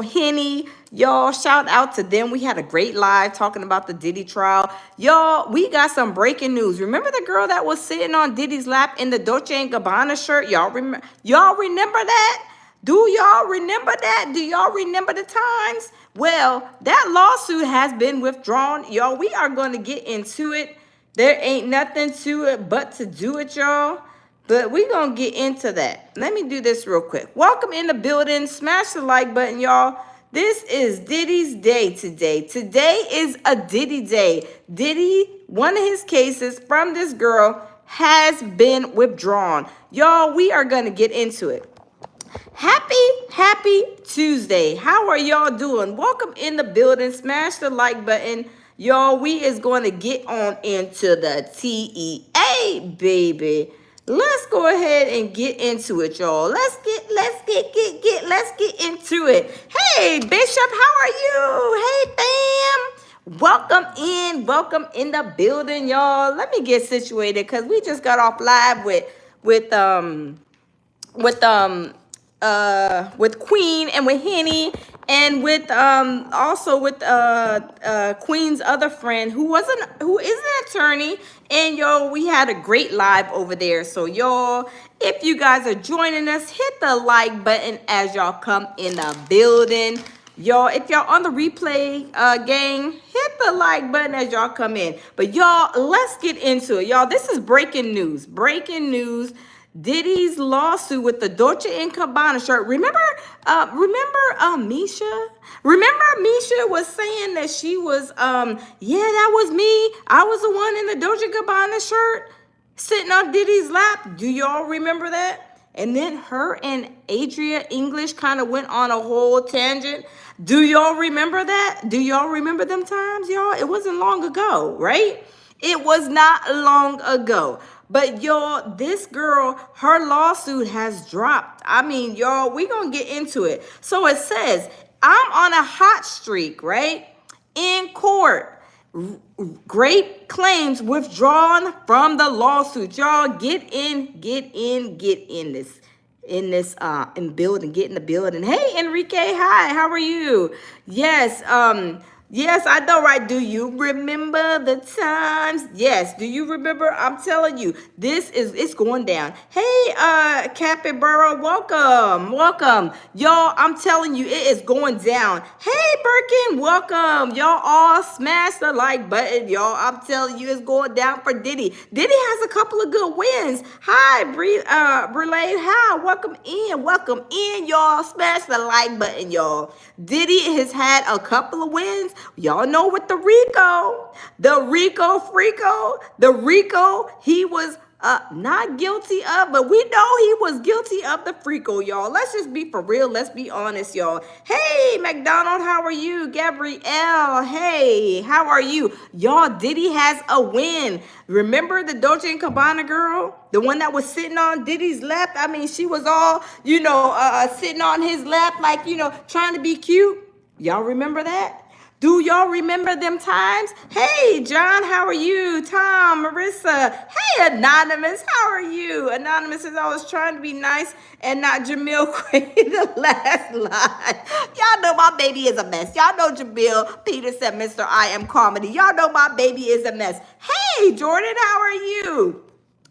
Henny. Y'all, shout out to them. We had a great live talking about the Diddy trial. Y'all, we got some breaking news. Remember the girl that was sitting on Diddy's lap in the Dolce and Gabbana shirt? Y'all remember that? Do y'all remember that? Do y'all remember the times? Well, that lawsuit has been withdrawn. Y'all, we are going to get into it. There ain't nothing to it but to do it, y'all. But we're going to get into that. Let me do this real quick. Welcome in the building. Smash the like button, y'all. This is Diddy's day today. Today is a Diddy day. Diddy, one of his cases from this girl has been withdrawn. Y'all, we are going to get into it. Happy Tuesday. How are y'all doing? Welcome in the building. Smash the like button. Y'all, we is going to get on into the TEA, baby. Let's go ahead and get into it, y'all. Let's get into it. Hey, Bishop, how are you? Hey, fam. Welcome in the building, y'all. Let me get situated because we just got off live with Queen and with Henny and with also with Queen's other friend who is an attorney. And y'all, we had a great live over there. So y'all, if you guys are joining us, hit the like button as y'all come in the building. Y'all, if y'all on the replay gang, hit the like button as y'all come in. But y'all, let's get into it. Y'all, this is breaking news. Diddy's lawsuit with the Dolce and Gabbana shirt. Remember Misha? Remember Misha was saying that she was, yeah, that was me. I was the one in the Dolce and Gabbana shirt sitting on Diddy's lap. Do y'all remember that? And then her and Adria English kind of went on a whole tangent. Do y'all remember that? Do y'all remember them times, y'all? It wasn't long ago, right? It was not long ago. But y'all, this girl, her lawsuit has dropped. I mean, y'all, we gonna get into it. So it says, I'm on a hot streak, right? In court. Great claims withdrawn from the lawsuit. Y'all, get in the building. Hey, Enrique, hi, how are you? Yes, I know, right? Do you remember the times? Yes, do you remember? I'm telling you, it's going down. Hey, Capybara, welcome. Y'all, I'm telling you, it is going down. Hey, Birkin, welcome. Y'all all smash the like button, y'all. I'm telling you, it's going down for Diddy. Diddy has a couple of good wins. Hi, Brelay, hi, welcome in, y'all. Smash the like button, y'all. Diddy has had a couple of wins. Y'all know what the Rico, he was not guilty of, but we know he was guilty of the Frico, y'all. Let's just be for real. Let's be honest, y'all. Hey, McDonald, how are you? Gabrielle, hey, how are you? Y'all, Diddy has a win. Remember the Dolce and Gabbana girl? The one that was sitting on Diddy's lap? I mean, she was all, sitting on his lap, like, trying to be cute. Y'all remember that? Do y'all remember them times? Hey, John, how are you? Tom, Marissa. Hey, Anonymous, how are you? Anonymous is always trying to be nice and not Jamil Quay, the last line. Y'all know my baby is a mess. Y'all know Jamil Peter said, Mr. I Am Comedy. Y'all know my baby is a mess. Hey, Jordan, how are you?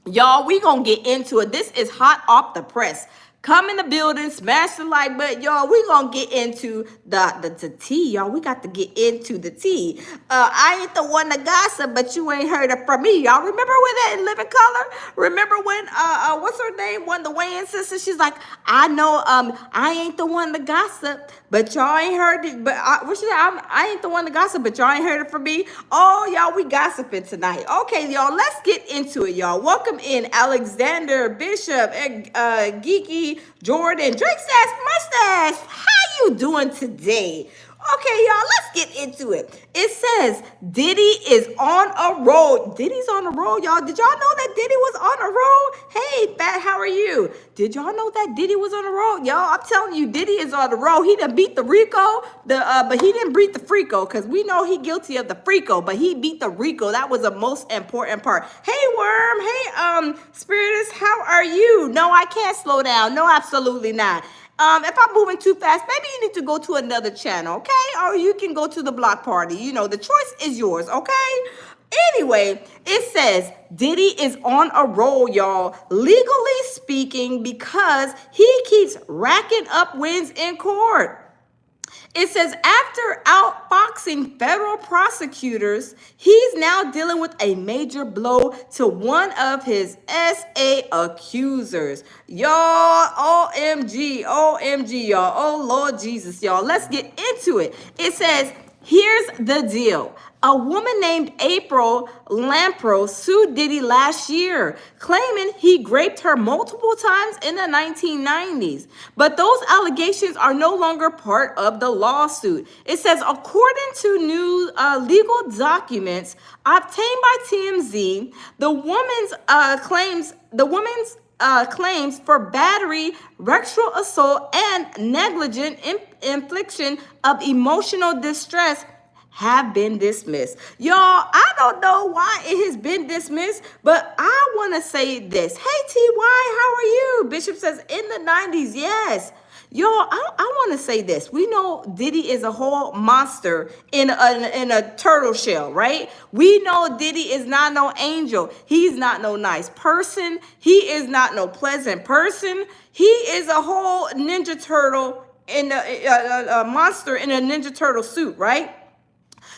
Y'all, we gonna get into it. This is hot off the press. Come in the building, smash the like button, y'all. We gonna get into the tea, y'all. We got to get into the tea. I ain't the one to gossip, but you ain't heard it from me, y'all. Remember when that in Living Color? Remember when what's her name? One of the Wayans sisters. She's like, I know, I ain't the one to gossip, but y'all ain't heard it. But what she said? I ain't the one to gossip, but y'all ain't heard it from me. Oh, y'all, we gossiping tonight. Okay, y'all. Let's get into it, y'all. Welcome in, Alexander, Bishop, Geeky. Jordan, Drake says mustache. How you doing today? Okay, y'all, let's get into it. It says Diddy is on a roll. Diddy's on a roll, y'all. Did y'all know that Diddy was on a roll? Hey, Fat, how are you? Did y'all know that Diddy was on a roll? Y'all, I'm telling you, Diddy is on a roll. He done beat the Rico, but he didn't beat the Frico, because we know he guilty of the Frico, but he beat the Rico. That was the most important part. Hey, Worm. Hey, Spiritus, how are you? No, I can't slow down. No, absolutely not. If I'm moving too fast, maybe you need to go to another channel, okay? Or you can go to the block party. You know, the choice is yours, okay? Anyway, it says Diddy is on a roll, y'all, legally speaking, because he keeps racking up wins in court. It says after outfoxing federal prosecutors, he's now dealing with a major blow to one of his SA accusers. Y'all, OMG, OMG, y'all. Oh, Lord Jesus, y'all. Let's get into it. It says, here's the deal. A woman named April Lampro sued Diddy last year, claiming he raped her multiple times in the 1990s. But those allegations are no longer part of the lawsuit. It says, according to new legal documents obtained by TMZ, the woman's claims for battery, sexual assault, and negligent infliction of emotional distress have been dismissed. Y'all, I don't know why it has been dismissed, but I want to say this. Hey, TY, how are you? Bishop says, in the 90s, yes. Y'all, I want to say this. We know Diddy is a whole monster in a turtle shell, right? We know Diddy is not no angel. He's not no nice person. He is not no pleasant person. He is a whole Ninja Turtle in a monster in a Ninja Turtle suit, right?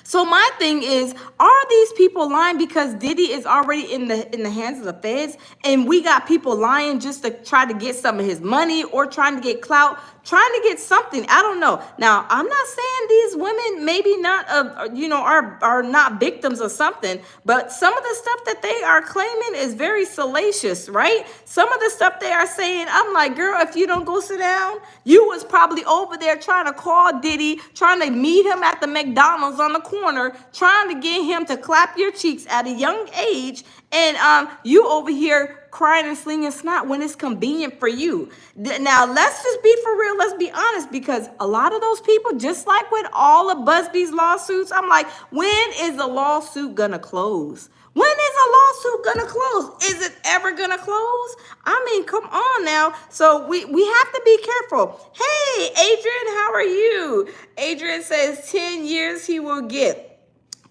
So my thing is, are these people lying because Diddy is already in the hands of the feds, and we got people lying just to try to get some of his money or trying to get clout, trying to get something? I don't know. Now, I'm not saying these women maybe not, are not victims of something, but some of the stuff that they are claiming is very salacious, right? Some of the stuff they are saying, I'm like, girl, if you don't go sit down, you was probably over there trying to call Diddy, trying to meet him at the McDonald's on the corner, trying to get him to clap your cheeks at a young age, and you over here crying and slinging snot when it's convenient for you. Now, let's just be for real. Let's be honest, because a lot of those people, just like with all of Busby's lawsuits, I'm like, when is the lawsuit gonna close? When is a lawsuit gonna close? Is it ever gonna close? I mean, come on now. So we have to be careful. Hey, Adrian, how are you? Adrian says 10 years he will get.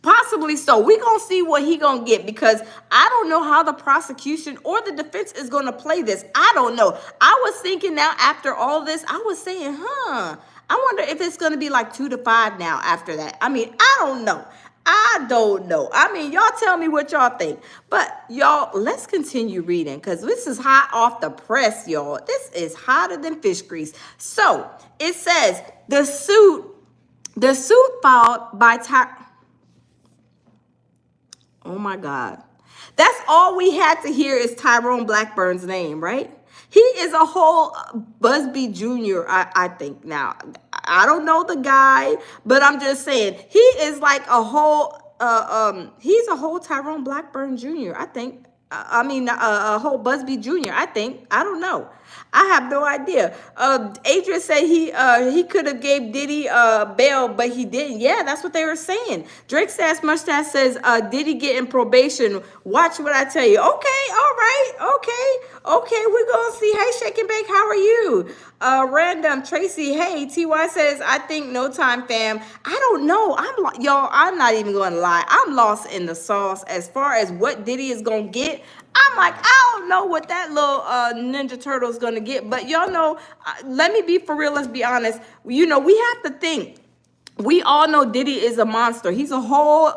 Possibly so. We're going to see what he going to get, because I don't know how the prosecution or the defense is going to play this. I don't know. I was thinking now after all this, I was saying, I wonder if it's going to be like 2 to 5 now after that. I mean, I don't know. I don't know. I mean, y'all tell me what y'all think. But y'all, let's continue reading, because this is hot off the press, y'all. This is hotter than fish grease. So it says the suit filed by oh my God. That's all we had to hear is Tyrone Blackburn's name, right? He is a whole Busby Jr., I think. Now, I don't know the guy, but I'm just saying, he is like a whole, he's a whole Tyrone Blackburn Jr., I think. A whole Busby Jr., I think. I don't know. I have no idea. Adrian said he could have gave Diddy bail, but he didn't. Yeah, that's what they were saying. Drake Sass Mustache says Diddy getting probation. Watch what I tell you. Okay, all right. Okay, we're going to see. Hey, Shake and Bake, how are you? Random Tracy, hey, TY says, I think no time, fam. I don't know. Y'all, I'm not even going to lie. I'm lost in the sauce as far as what Diddy is going to get. I'm like, I don't know what that little Ninja Turtle is going to get. But y'all know, let me be for real. Let's be honest. You know, we have to think. We all know Diddy is a monster. He's a whole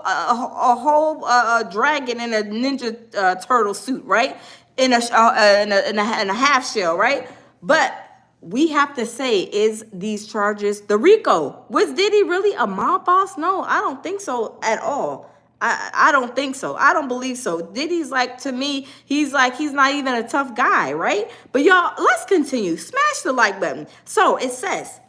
dragon in a Ninja Turtle suit, right? In a half shell, right? But we have to say, is these charges the RICO? Was Diddy really a mob boss? No, I don't think so at all. I don't think so. I don't believe so. Diddy's like, to me, he's not even a tough guy, right? But y'all, let's continue. Smash the like button. So it says,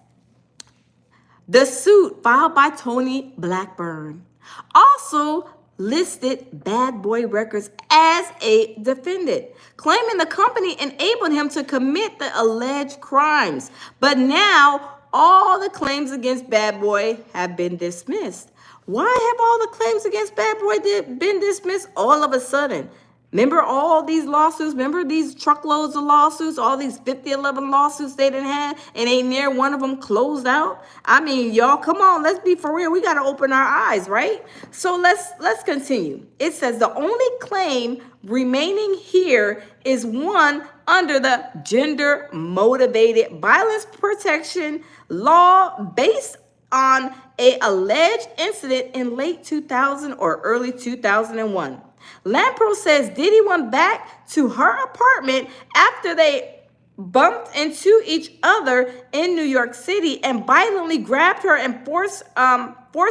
the suit filed by Tony Blackburn also listed Bad Boy Records as a defendant, claiming the company enabled him to commit the alleged crimes. But now all the claims against Bad Boy have been dismissed. Why have all the claims against Bad Boy been dismissed all of a sudden? Remember all these lawsuits? Remember these truckloads of lawsuits? All these 5011 lawsuits they didn't have, and ain't near one of them closed out? I mean, y'all, come on, let's be for real. We got to open our eyes, right? So let's continue. It says the only claim remaining here is one under the gender motivated violence protection law based on a alleged incident in late 2000 or early 2001. Lampro says Diddy went back to her apartment after they bumped into each other in New York City and violently grabbed her and forced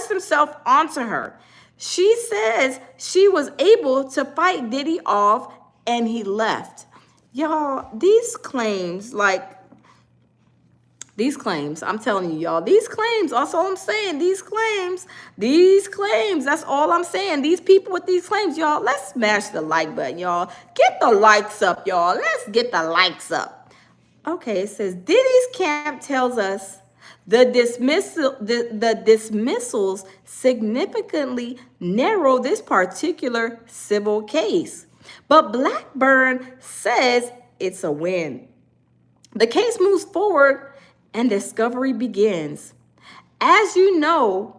himself onto her. She says she was able to fight Diddy off and he left. Y'all, these claims, I'm telling you, y'all, these claims, that's all I'm saying, these claims, that's all I'm saying. These people with these claims, y'all, let's smash the like button, y'all. Get the likes up, y'all. Let's get the likes up. Okay, it says Diddy's camp tells us the dismissals significantly narrow this particular civil case. But Blackburn says it's a win. The case moves forward and discovery begins. As you know,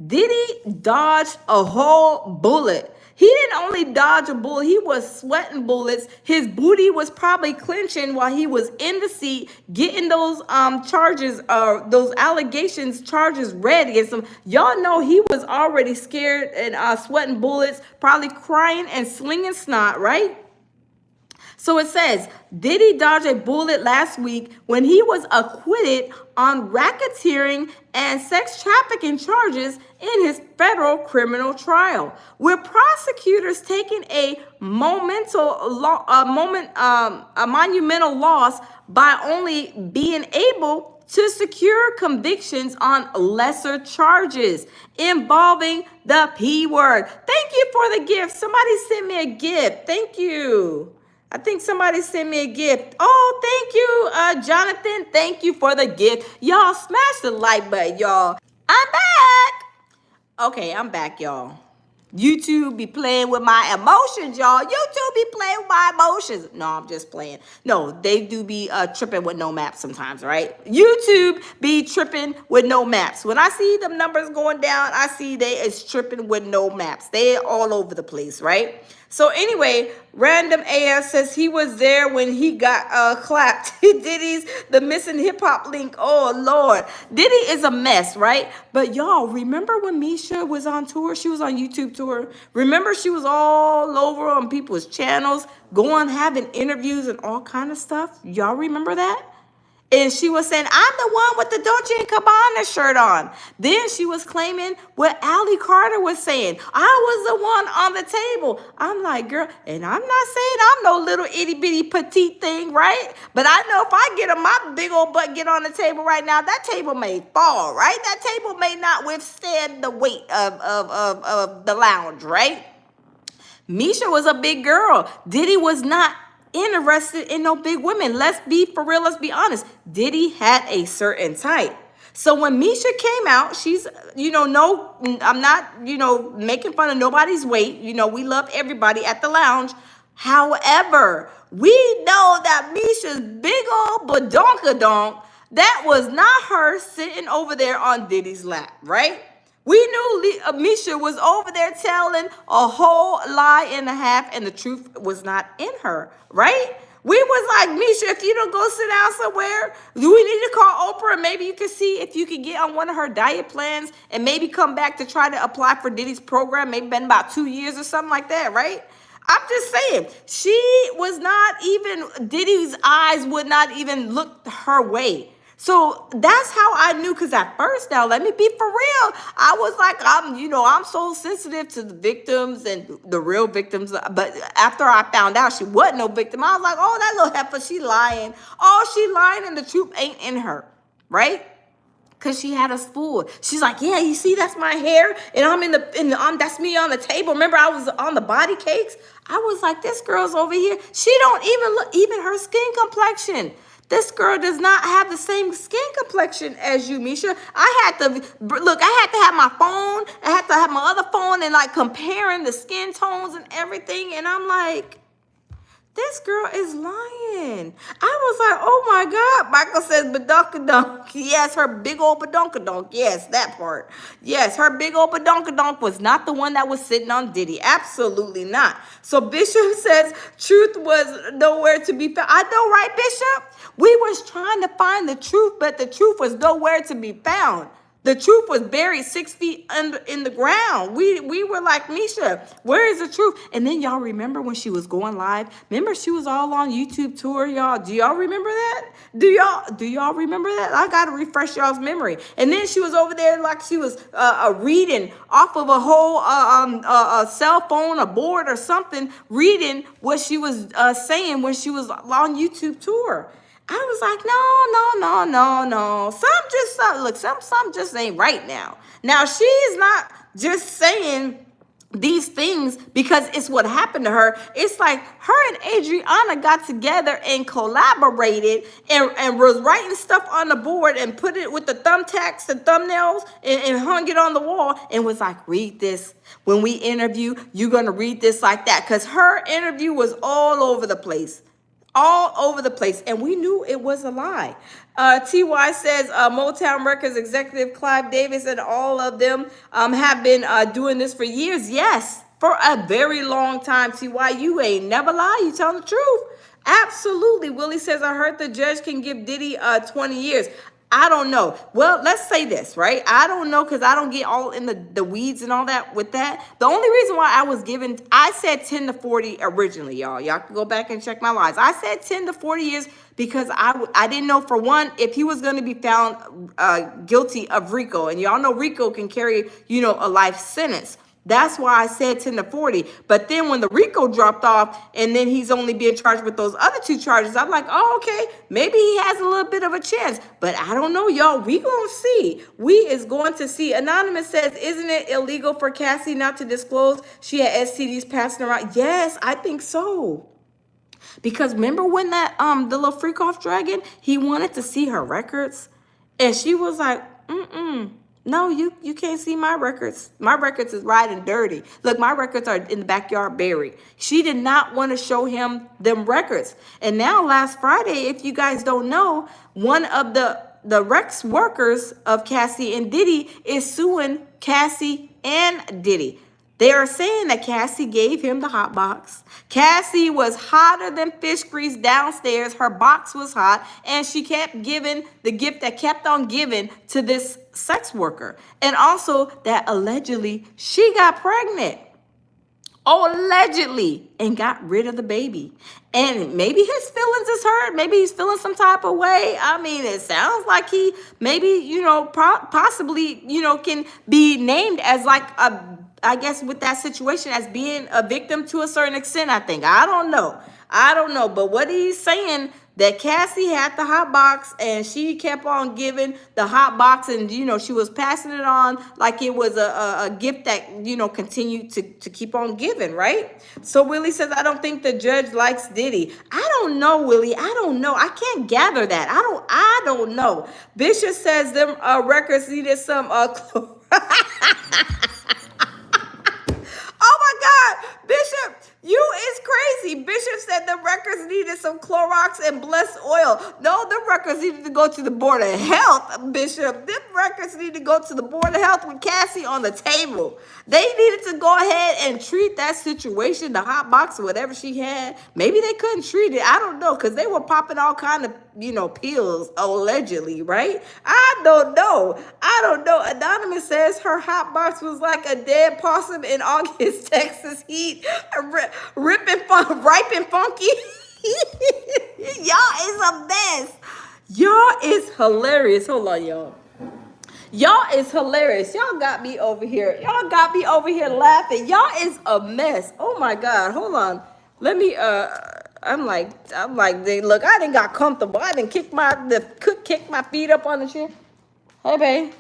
Diddy dodged a whole bullet. He didn't only dodge a bullet, he was sweating bullets. His booty was probably clenching while he was in the seat, getting those charges, those allegations, charges read against him. Y'all know he was already scared and sweating bullets, probably crying and slinging snot, right? So it says, Diddy dodged a bullet last week when he was acquitted on racketeering and sex trafficking charges in his federal criminal trial, with prosecutors taking a monumental loss by only being able to secure convictions on lesser charges involving the P word. Thank you for the gift. Somebody sent me a gift. Thank you. I think somebody sent me a gift. Oh, thank you, Jonathan. Thank you for the gift. Y'all, smash the like button, y'all. I'm back. Okay, I'm back, y'all. YouTube be playing with my emotions, y'all. YouTube be playing with my emotions. No, I'm just playing. No, they do be tripping with no maps sometimes, right? YouTube be tripping with no maps. When I see them numbers going down, I see they is tripping with no maps. They all over the place, right? So anyway, Random AF says he was there when he got clapped. Diddy's the missing hip hop link. Oh Lord, Diddy is a mess, right? But y'all remember when Misha was on tour? She was on YouTube tour. Remember she was all over on people's channels, going having interviews and all kind of stuff. Y'all remember that? And she was saying, I'm the one with the Dolce and Gabbana shirt on. Then she was claiming what Allie Carter was saying. I was the one on the table. I'm like, girl, and I'm not saying I'm no little itty bitty petite thing, right? But I know if I get my big old butt get on the table right now, that table may fall, right? That table may not withstand the weight of the lounge, right? Misha was a big girl. Diddy was not interested in no big women. Let's be for real. Let's be honest. Diddy had a certain type. So when Misha came out, she's, no, I'm not, making fun of nobody's weight. We love everybody at the lounge. However, we know that Misha's big old badonkadonk, that was not her sitting over there on Diddy's lap, right? We knew Misha was over there telling a whole lie and a half, and the truth was not in her, right? We was like, Misha, if you don't go sit down somewhere, do we need to call Oprah and maybe you can see if you can get on one of her diet plans and maybe come back to try to apply for Diddy's program, maybe been about 2 years or something like that, right? I'm just saying, she was not even, Diddy's eyes would not even look her way. So that's how I knew, because at first, now let me be for real, I was like, I'm so sensitive to the victims and the real victims. But after I found out she wasn't no victim, I was like, oh, that little heifer, she lying. Oh, she lying and the truth ain't in her, right? Because she had us fooled. She's like, yeah, you see, that's my hair, and I'm in the that's me on the table. Remember, I was on the body cakes. I was like, this girl's over here. She don't even look, even her skin complexion. This girl does not have the same skin complexion as you, Misha. I had to look. I had to have my phone. I had to have my other phone and like comparing the skin tones and everything. And I'm like, this girl is lying. I was like, oh my God. Michael says, badunkadunk. Yes, her big old badunkadunk. Yes, that part. Yes, her big old badunkadunk was not the one that was sitting on Diddy. Absolutely not. So Bishop says, truth was nowhere to be found. I know, right, Bishop? We was trying to find the truth, but the truth was nowhere to be found. The truth was buried 6 feet under in the ground. We were like, Misha, where is the truth? And then y'all remember when she was going live? Remember she was all on YouTube tour, y'all. Do y'all remember that? Do y'all remember that? I gotta refresh y'all's memory. And then she was over there like she was reading off of a whole cell phone, a board or something, reading what she was saying when she was on YouTube tour. I was like, no. Some just ain't right now. Now, she's not just saying these things because it's what happened to her. It's like her and Adriana got together and collaborated and was writing stuff on the board and put it with the thumbtacks and thumbnails and hung it on the wall and was like, read this. When we interview, you're going to read this like that. Because her interview was all over the place. All over the place, and we knew it was a lie. TY says Motown Records executive Clive Davis and all of them have been doing this for years. Yes, for a very long time. TY, you ain't never lie. You telling the truth. Absolutely. Willie says, I heard the judge can give Diddy 20 years. I don't know. Well, let's say this, right? I don't know because I don't get all in the weeds and all that with that. The only reason why I said 10 to 40 originally, y'all. Y'all can go back and check my lines. I said 10 to 40 years because I didn't know, for one, if he was going to be found guilty of RICO. And y'all know RICO can carry, a life sentence. That's why I said 10 to 40. But then when the RICO dropped off and then he's only being charged with those other 2 charges, I'm like, oh, okay, maybe he has a little bit of a chance. But I don't know, y'all. We gonna see. We is going to see. Anonymous says, isn't it illegal for Cassie not to disclose she had STDs passing around? Yes, I think so. Because remember when that the little freak off dragon, he wanted to see her records? And she was like, no, you can't see my records. My records is riding dirty. Look, my records are in the backyard buried. She did not want to show him them records. And now last Friday, if you guys don't know, one of the Rex workers of Cassie and Diddy is suing Cassie and Diddy. They are saying that Cassie gave him the hot box. Cassie was hotter than fish grease downstairs. Her box was hot, and she kept giving the gift that kept on giving to this sex worker. And also that allegedly she got pregnant. Oh, allegedly, and got rid of the baby. And maybe his feelings is hurt. Maybe he's feeling some type of way. I mean, it sounds like he maybe, possibly, can be named as like I guess with that situation as being a victim to a certain extent, I think. I don't know. But what he's saying, that Cassie had the hot box and she kept on giving the hot box, and she was passing it on like it was a gift that continued to keep on giving, right? So Willie says, I don't think the judge likes Diddy. I don't know, Willie. I don't know. I can't gather that. I don't know. Bishop says them records needed some oh my God, Bishop, you is crazy. Bishop said the records needed some Clorox and blessed oil. No, the records needed to go to the Board of Health, Bishop. Them records need to go to the Board of Health with Cassie on the table. They needed to go ahead and treat that situation, the hot box or whatever she had. Maybe they couldn't treat it. I don't know, because they were popping all kind of, pills, allegedly, right? I don't know. Anonymous says her hot box was like a dead possum in August, Texas heat. Ripe and funky. Y'all is a mess. Y'all is hilarious. Hold on, y'all. Y'all is hilarious. Y'all got me over here. Y'all got me over here laughing. Y'all is a mess. Oh my God. Hold on. Let me I'm like, look, I didn't got comfortable. I didn't kick my feet up on the chair. Hey, babe.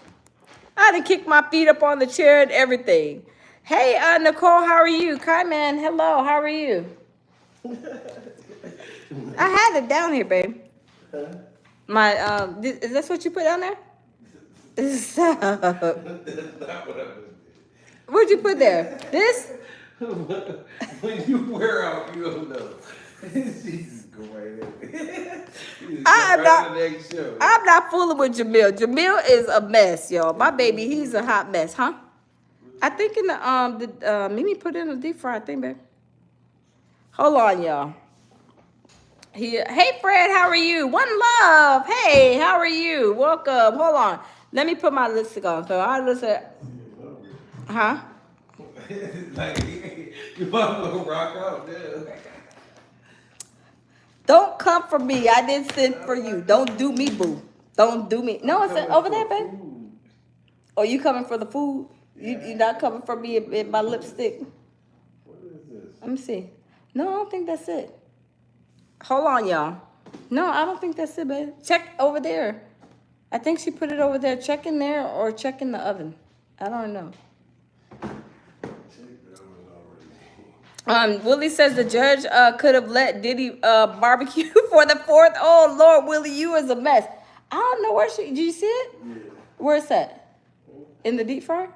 I didn't kick my feet up on the chair and everything. Hey, Nicole, how are you? Kai man, hello, how are you? I had it down here, babe. My is this what you put down there? Stop. That's not what I was. What'd you put there? This? When you wear out, you don't know. Jesus, go right in. I'm not. The next show. I'm not fooling with Jamil. Jamil is a mess, y'all. My baby, he's a hot mess, huh? I think in the Mimi put it in the deep fry thing, babe. Hold on, y'all. Hey Fred, how are you? One love. Hey, how are you? Welcome. Hold on. Let me put my lipstick on. So I listen. Huh? Like, you might as well rock out there. Don't come for me. I didn't send for you. Don't do me, boo. Don't do me. No, it's over there, babe. Oh, you coming for the food? You not coming for me in my lipstick? What is this? Let me see. No, I don't think that's it. Hold on, y'all. No, I don't think that's it, babe. Check over there. I think she put it over there. Check in there or check in the oven. I don't know. Willie says the judge could have let Diddy barbecue for the 4th. Oh, Lord, Willie, you is a mess. I don't know where did you see it? Yeah. Where's that? In the deep fryer?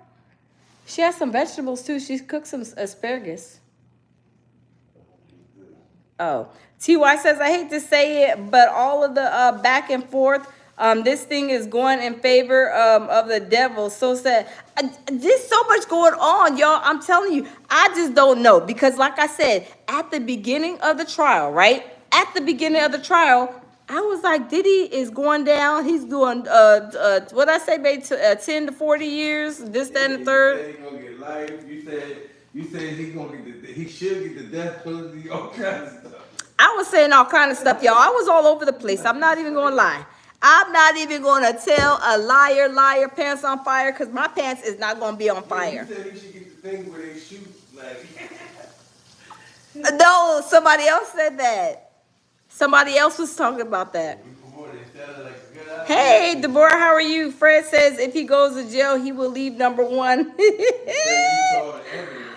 She has some vegetables, too. She cooked some asparagus. Oh. T.Y. says, I hate to say it, but all of the back and forth, this thing is going in favor of the devil. So sad. There's so much going on, y'all. I'm telling you, I just don't know. Because like I said, at the beginning of the trial, right? At the beginning of the trial, I was like, Diddy is going down. He's doing, what I say, babe, 10 to 40 years, this, that, and the third. You said he's going to get life. You said he should get the death penalty, all kinds of stuff. I was saying all kind of stuff, y'all. I was all over the place. I'm not even going to lie. I'm not even going to tell a liar, pants on fire, because my pants is not going to be on fire. You said he should get the thing where they shoot, like... No, somebody else said that. Somebody else was talking about that. Hey, Deborah, how are you? Fred says if he goes to jail, he will leave number 1.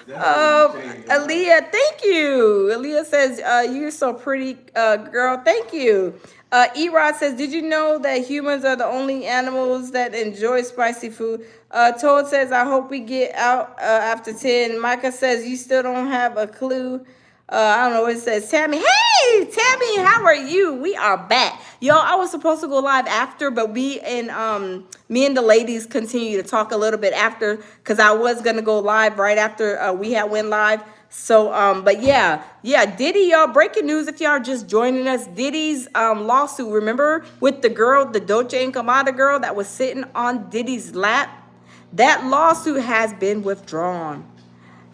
Aaliyah, thank you. Aaliyah says, you're so pretty, girl. Thank you. Erod says, did you know that humans are the only animals that enjoy spicy food? Toad says, I hope we get out after 10. Micah says, you still don't have a clue. I don't know what it says. Tammy, hey, Tammy, how are you? We are back. Y'all, I was supposed to go live after, but me and the ladies continue to talk a little bit after because I was going to go live right after we had went live. So, but yeah, Diddy, y'all, breaking news if y'all are just joining us. Diddy's lawsuit, remember, with the girl, the Dolce and Gabbana girl that was sitting on Diddy's lap? That lawsuit has been withdrawn.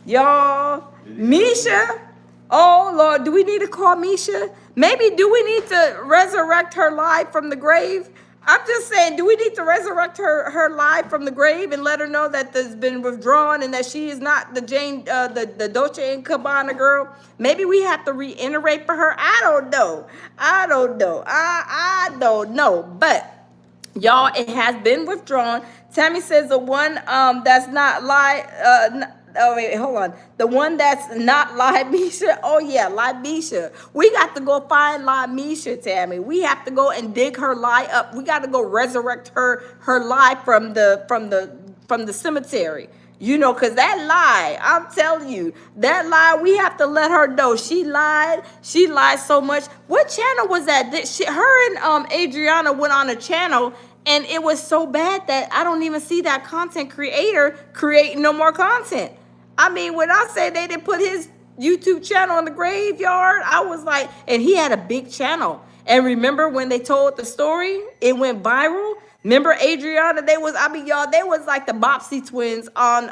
Y'all, Misha... Oh, Lord, do we need to call Misha? Maybe do we need to resurrect her live from the grave? I'm just saying, do we need to resurrect her live from the grave and let her know that this has been withdrawn and that she is not the the Dolce and Gabbana girl? Maybe we have to reiterate for her. I don't know. I don't know. But, y'all, it has been withdrawn. Tammy says the one that's not live... Oh, wait, hold on. The one that's not Misha. Oh, yeah, Misha. We got to go find Misha, Tammy. We have to go and dig her lie up. We got to go resurrect her lie from the cemetery. You know, because that lie, I'm telling you, that lie, we have to let her know. She lied. She lied so much. What channel was that? Her and Adriana went on a channel, and it was so bad that I don't even see that content creator creating no more content. I mean, when I say they didn't put his YouTube channel in the graveyard, I was like, and he had a big channel. And remember when they told the story, it went viral. Remember Adriana? Y'all, they was like the Bopsy twins on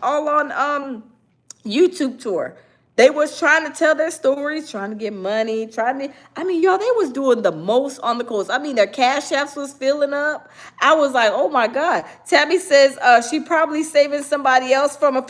all on YouTube tour. They was trying to tell their stories, trying to get money, y'all, they was doing the most on the coast. I mean, their cash apps was filling up. I was like, oh my God. Tabby says she probably saving somebody else from a...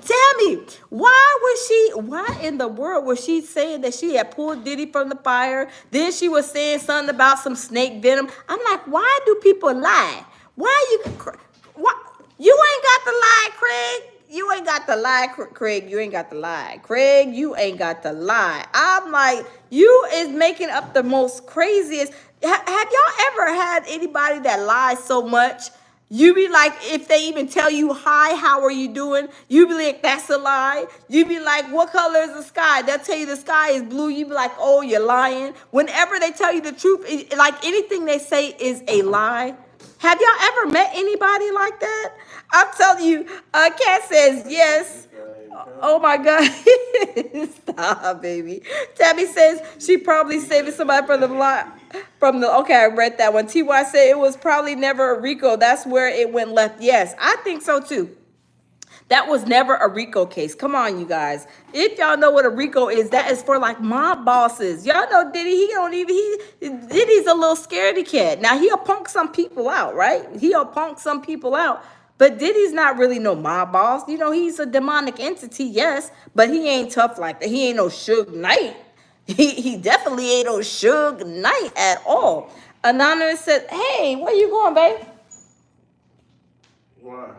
Tammy, why in the world was she saying that she had pulled Diddy from the fire? Then she was saying something about some snake venom. I'm like, why do people lie? You ain't got to lie, Craig. you ain't got to lie, Craig. You ain't got to lie, Craig. You ain't got to lie. I'm like, you is making up the most craziest. Have y'all ever had anybody that lies so much? You be like, if they even tell you hi, how are you doing? You be like, that's a lie. You be like, what color is the sky? They'll tell you the sky is blue. You be like, oh, you're lying. Whenever they tell you the truth, like anything they say is a lie. Have y'all ever met anybody like that? I'm telling you, Kat says yes. Oh my God. Stop, baby. Tabby says she probably saving somebody from the block. Okay, I read that one. TY said it was probably never a Rico. That's where it went left. Yes, I think so too. That was never a RICO case. Come on, you guys. If y'all know what a RICO is, that is for like mob bosses. Y'all know Diddy, Diddy's a little scaredy cat. Now he'll punk some people out, right? He'll punk some people out. But Diddy's not really no mob boss. You know, he's a demonic entity, yes, but he ain't tough like that. He ain't no Suge Knight. He definitely ain't no Suge Knight at all. Anonymous said, hey, where you going, babe? Why?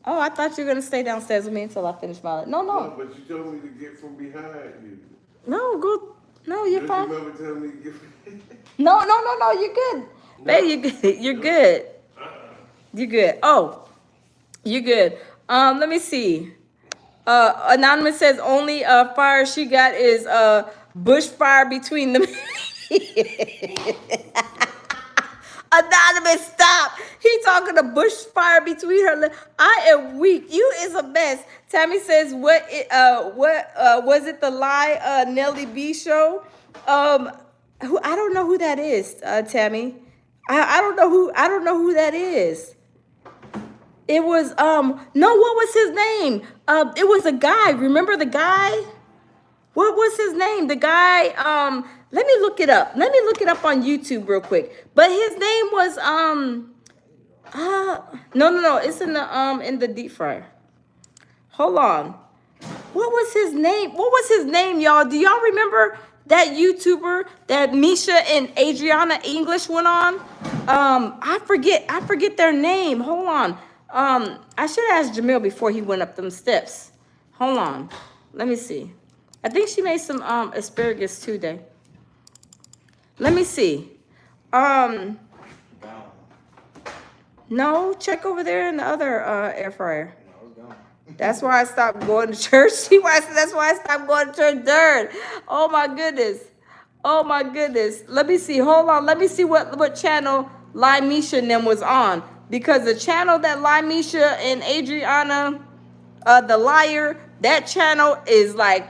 Oh, I thought you were gonna stay downstairs with me until I finish my. No, No, but you told me to get from behind you. No, go. No, you're fine. You remember telling me to get from No. You're good, babe. You're good. You're good. You're good. Oh, you're good. Let me see. Anonymous says only fire she got is bushfire between them. Anonymous, stop. He talking to bushfire between her lips. I am weak. You is a mess. Tammy says, what was it the lie Nelly B show? Who I don't know who that is, Tammy. I don't know who that is. It was no, what was his name? It was a guy. Remember the guy? What was his name? The guy, let me look it up. Let me look it up on YouTube real quick. But his name was no, it's in the deep fryer. Hold on. What was his name? What was his name, y'all? Do y'all remember that YouTuber that Misha and Adriana English went on? I forget their name. Hold on. I should ask Jamil before he went up them steps. Hold on. Let me see. I think she made some asparagus today. Let me see. No, check over there in the other air fryer. That's why I stopped going to church. That's why I stopped going to church. Dirt. Oh my goodness. Oh my goodness. Let me see. Hold on. Let me see what channel Misha and them was on. Because the channel that Misha and Adriana, the liar, that channel is like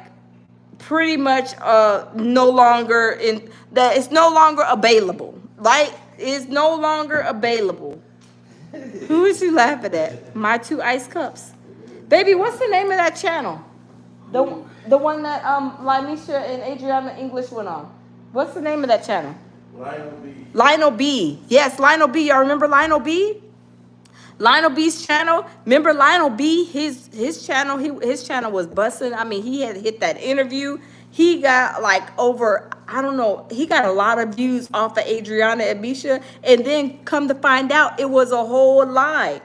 pretty much no longer in that it's no longer available. Right? It's no longer available. Who is you laughing at? My two ice cups. Baby, what's the name of that channel? The one that Misha and Adriana English went on. What's the name of that channel? Lionel B. Lionel B. Yes, Lionel B. Y'all remember Lionel B? Lionel B's channel. Remember Lionel B? His channel. His channel was busting. I mean, he had hit that interview. He got like over, I don't know, he got a lot of views off of Adriana and Misha. And then come to find out it was a whole lie.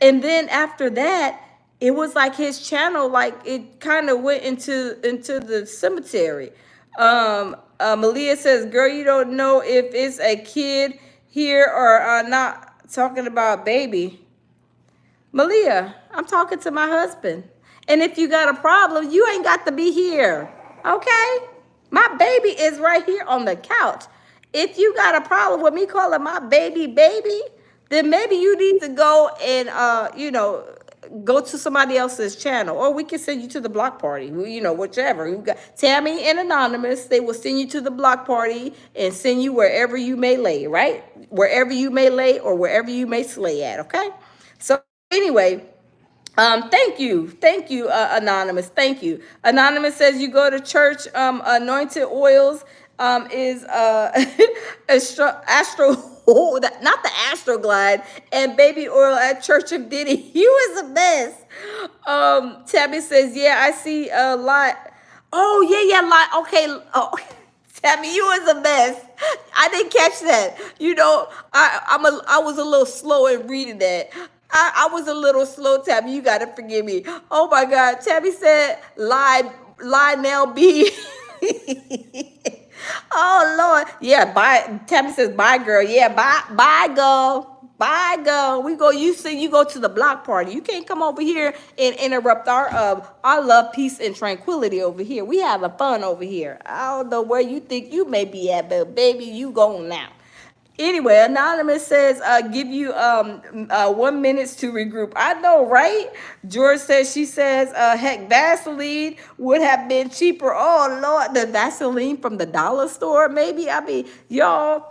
And then after that, it was like his channel, like it kind of went into the cemetery. Malia says, girl, you don't know if it's a kid here or not. Talking about baby. Malia, I'm talking to my husband. And if you got a problem, you ain't got to be here. Okay? My baby is right here on the couch. If you got a problem with me calling my baby, then maybe you need to go and, go to somebody else's channel. Or we can send you to the block party. Whichever. You got Tammy and Anonymous. They will send you to the block party and send you wherever you may lay, right? Wherever you may lay or wherever you may slay at, okay? So anyway, thank you, Anonymous. Thank you. Anonymous says you go to church. Anointed oils is not the Astroglide, and baby oil at Church of Diddy. You is a mess. Tabby says, yeah, I see a lot. Oh yeah, lot. Okay. Oh. Tammy, you was a mess. I didn't catch that. I was a little slow in reading that. I was a little slow, Tabby. You gotta forgive me. Oh my God. Tabby said, Lionel B. Oh Lord. Yeah, bye. Tabby says, bye, girl. Yeah, bye, girl. Bye, girl. We go. You see, you go to the block party. You can't come over here and interrupt our love, peace, and tranquility over here. We having fun over here. I don't know where you think you may be at, but baby, you going now. Anyway, Anonymous says, give you 1 minute to regroup. I know, right? George says, she says, heck, Vaseline would have been cheaper. Oh, Lord, the Vaseline from the dollar store, maybe? I mean, y'all,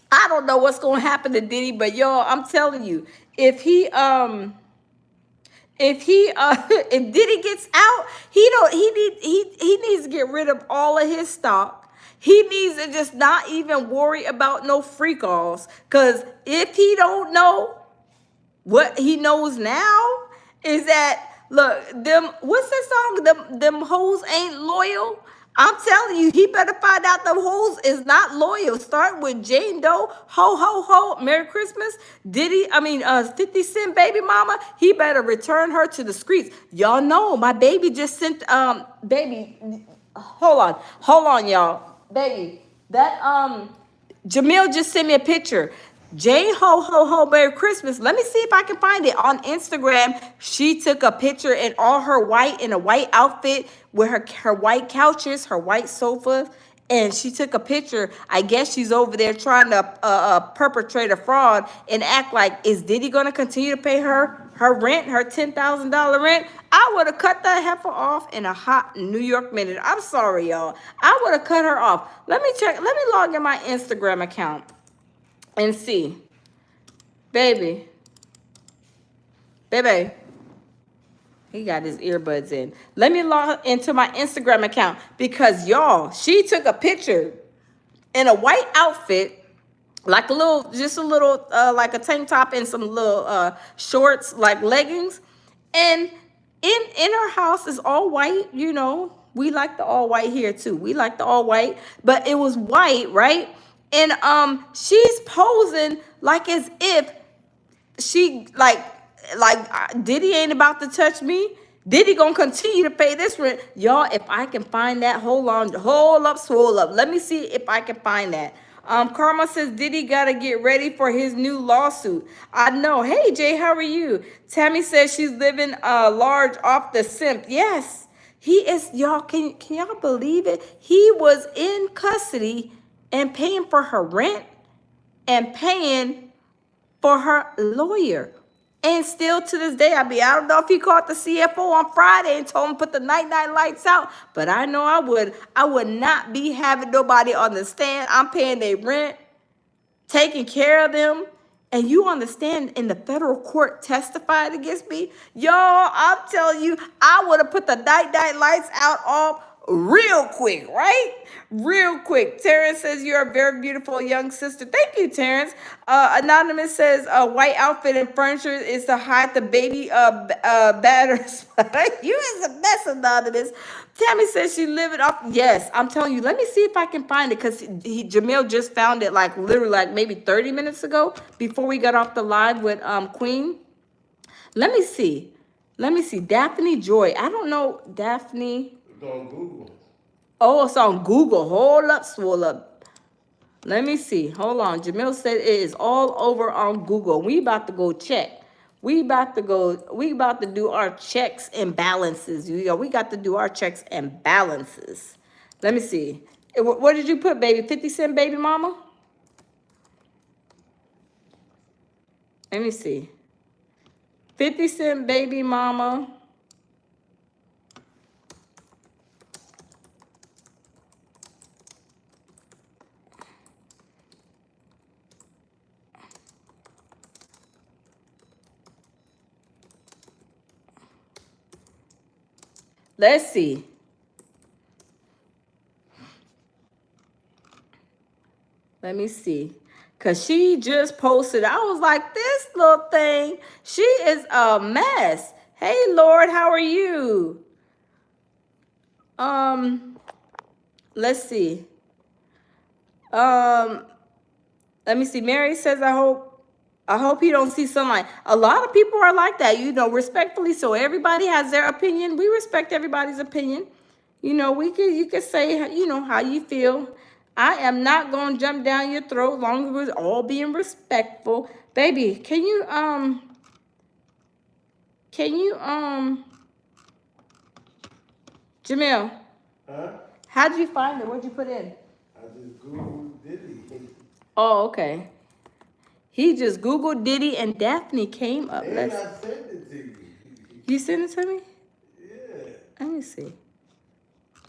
I don't know what's going to happen to Diddy, but y'all, I'm telling you, if he, if Diddy gets out, he needs to get rid of all of his stock. He needs to just not even worry about no freak offs. Cause if he don't know, what he knows now is that, look, them, what's that song? Them hoes ain't loyal. I'm telling you, he better find out them hoes is not loyal. Start with Jane Doe, ho ho ho, Merry Christmas. Diddy, 50 Cent baby mama, he better return her to the streets. Y'all know my baby just sent baby, hold on, y'all. Baby, that Jamil just sent me a picture. Jane Ho Ho Ho Merry Christmas. Let me see if I can find it on Instagram. She took a picture in all her white, in a white outfit with her white couches, her white sofa, and she took a picture. I guess she's over there trying to perpetrate a fraud and act like, is Diddy gonna continue to pay her rent, her $10,000 rent? I would have cut that heifer off in a hot New York minute. I'm sorry, y'all. I would have cut her off. Let me check. Let me log in my Instagram account and see. Baby. Baby. He got his earbuds in. Let me log into my Instagram account because, y'all, she took a picture in a white outfit, like just a little, like a tank top and some little shorts, like leggings. And in her house is all white, you know. We like the all white here too. We like the all white, but it was white, right? And she's posing like as if she Diddy ain't about to touch me. Diddy gonna continue to pay this rent. Y'all, if I can find that, hold up, swole up. Let me see if I can find that. Karma says Diddy gotta get ready for his new lawsuit. I know. Hey Jay, how are you? Tammy says she's living large off the simp. Yes, he is. Y'all, can y'all believe it? He was in custody and paying for her rent and paying for her lawyer. And still to this day, I don't know if he called the CFO on Friday and told him put the night lights out, but I know I would not be having nobody on the stand. I'm paying their rent, taking care of them. And you understand, in the federal court testified against me, y'all, I'm telling you, I would have put the night lights out off real quick, right? Real quick. Terrence says you're a very beautiful young sister. Thank you, Terrence. Anonymous says white outfit and furniture is to hide the baby batters. You is a mess, Anonymous. Tammy says she living off. Yes, I'm telling you. Let me see if I can find it because Jamil just found it like literally like maybe 30 minutes ago before we got off the live with Queen. Let me see. Daphne Joy. I don't know Daphne. It's on Google. Oh, it's on Google. Hold up, swole up. Let me see. Hold on. Jamil said it is all over on Google. We about to go check. We about to do our checks and balances. We got to do our checks and balances. Let me see. What did you put, baby? 50 Cent baby mama? Let me see. 50 Cent baby mama. Let's see. Let me see. Because she just posted. I was like, this little thing, she is a mess. Hey, Lord, how are you? Let's see. Let me see. Mary says, I hope I hope he don't see sunlight. A lot of people are like that, respectfully. So everybody has their opinion. We respect everybody's opinion. You could say, how you feel. I am not gonna jump down your throat, long as we're all being respectful. Baby, can you Jamil, Huh? how'd you find it? What'd you put in? I just Googled Diddy. Oh, okay. He just Googled Diddy and Daphne came up. And I sent it to you. You sent it to me? Yeah. Let me see.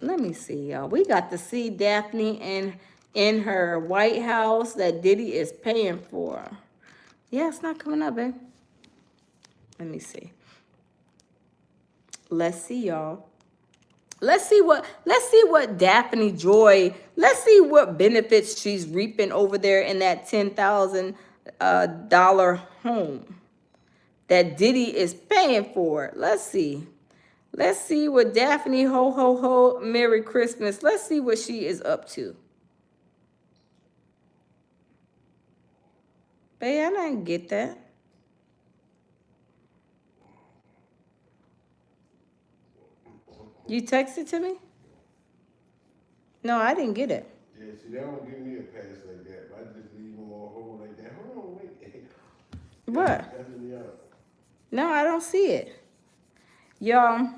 Let me see, y'all. We got to see Daphne in her White House that Diddy is paying for. Yeah, it's not coming up, babe. Let me see. Let's see, y'all. Let's see what Daphne Joy, let's see what benefits she's reaping over there in that $10,000 home that Diddy is paying for. Let's see. Let's see what Daphne, ho, ho, ho, Merry Christmas. Let's see what she is up to. Babe, I didn't get that. You texted to me? No, I didn't get it. Yeah, see, they don't give me a pass like that. But I just leave them on hold like that. Hold on, wait. What? That's me out. No, I don't see it. Y'all.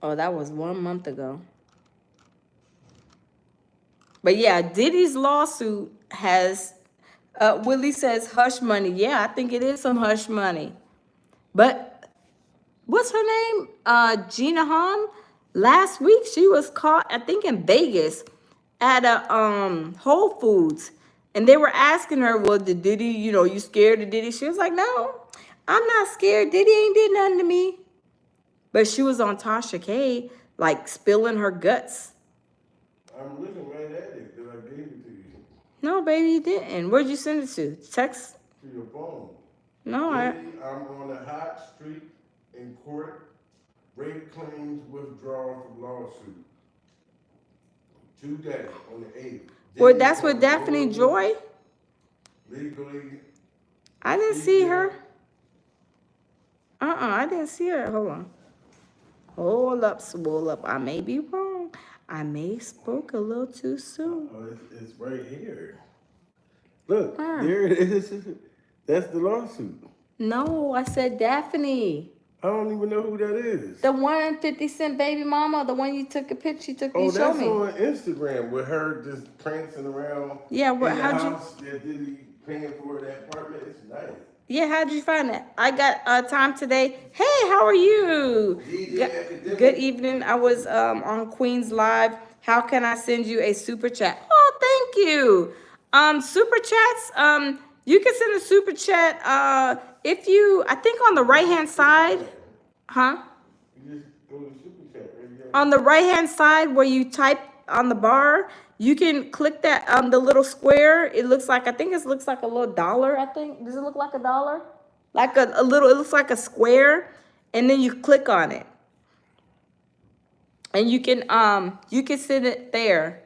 Oh, that was 1 month ago. But yeah, Diddy's lawsuit has, Willie says hush money. Yeah, I think it is some hush money. But what's her name? Gina Hahn. Last week she was caught, I think in Vegas, at a Whole Foods. And they were asking her, well, did Diddy, you scared of Diddy? She was like, no, I'm not scared. Diddy ain't did nothing to me. But she was on Tasha K, like spilling her guts. I'm looking right at it that I gave it to you. No, baby, you didn't. Where'd you send it to? Text? To your phone. No, Diddy, I'm on a hot streak in court. Rape claims withdrawn from lawsuit. Today, on the 8th. Well, that's with Daphne Joy? Legally. I didn't see her. I didn't see her. Hold on. Hold up, swole up. I may be wrong. I may spoke a little too soon. Oh, it's right here. Look, there it is. That's the lawsuit. No, I said Daphne. I don't even know who that is. The 150 Cent baby mama, the one you took a picture, you showed me. Oh, that's on Instagram with her just prancing around. Yeah, what? In the How'd house that Diddy paying for that apartment. It's nice. Yeah, how'd you find that? I got time today. Hey, how are you? Good evening. I was on Queen's Live. How can I send you a super chat? Oh, thank you. Super chats. You can send a super chat. If you, I think on the right hand side, huh? You just go to Super Chat right there. On the right hand side where you type on the bar, you can click that the little square. It looks like, I think it looks like a little dollar, I think. Does it look like a dollar? Like a little, it looks like a square. And then you click on it. And you can send it there.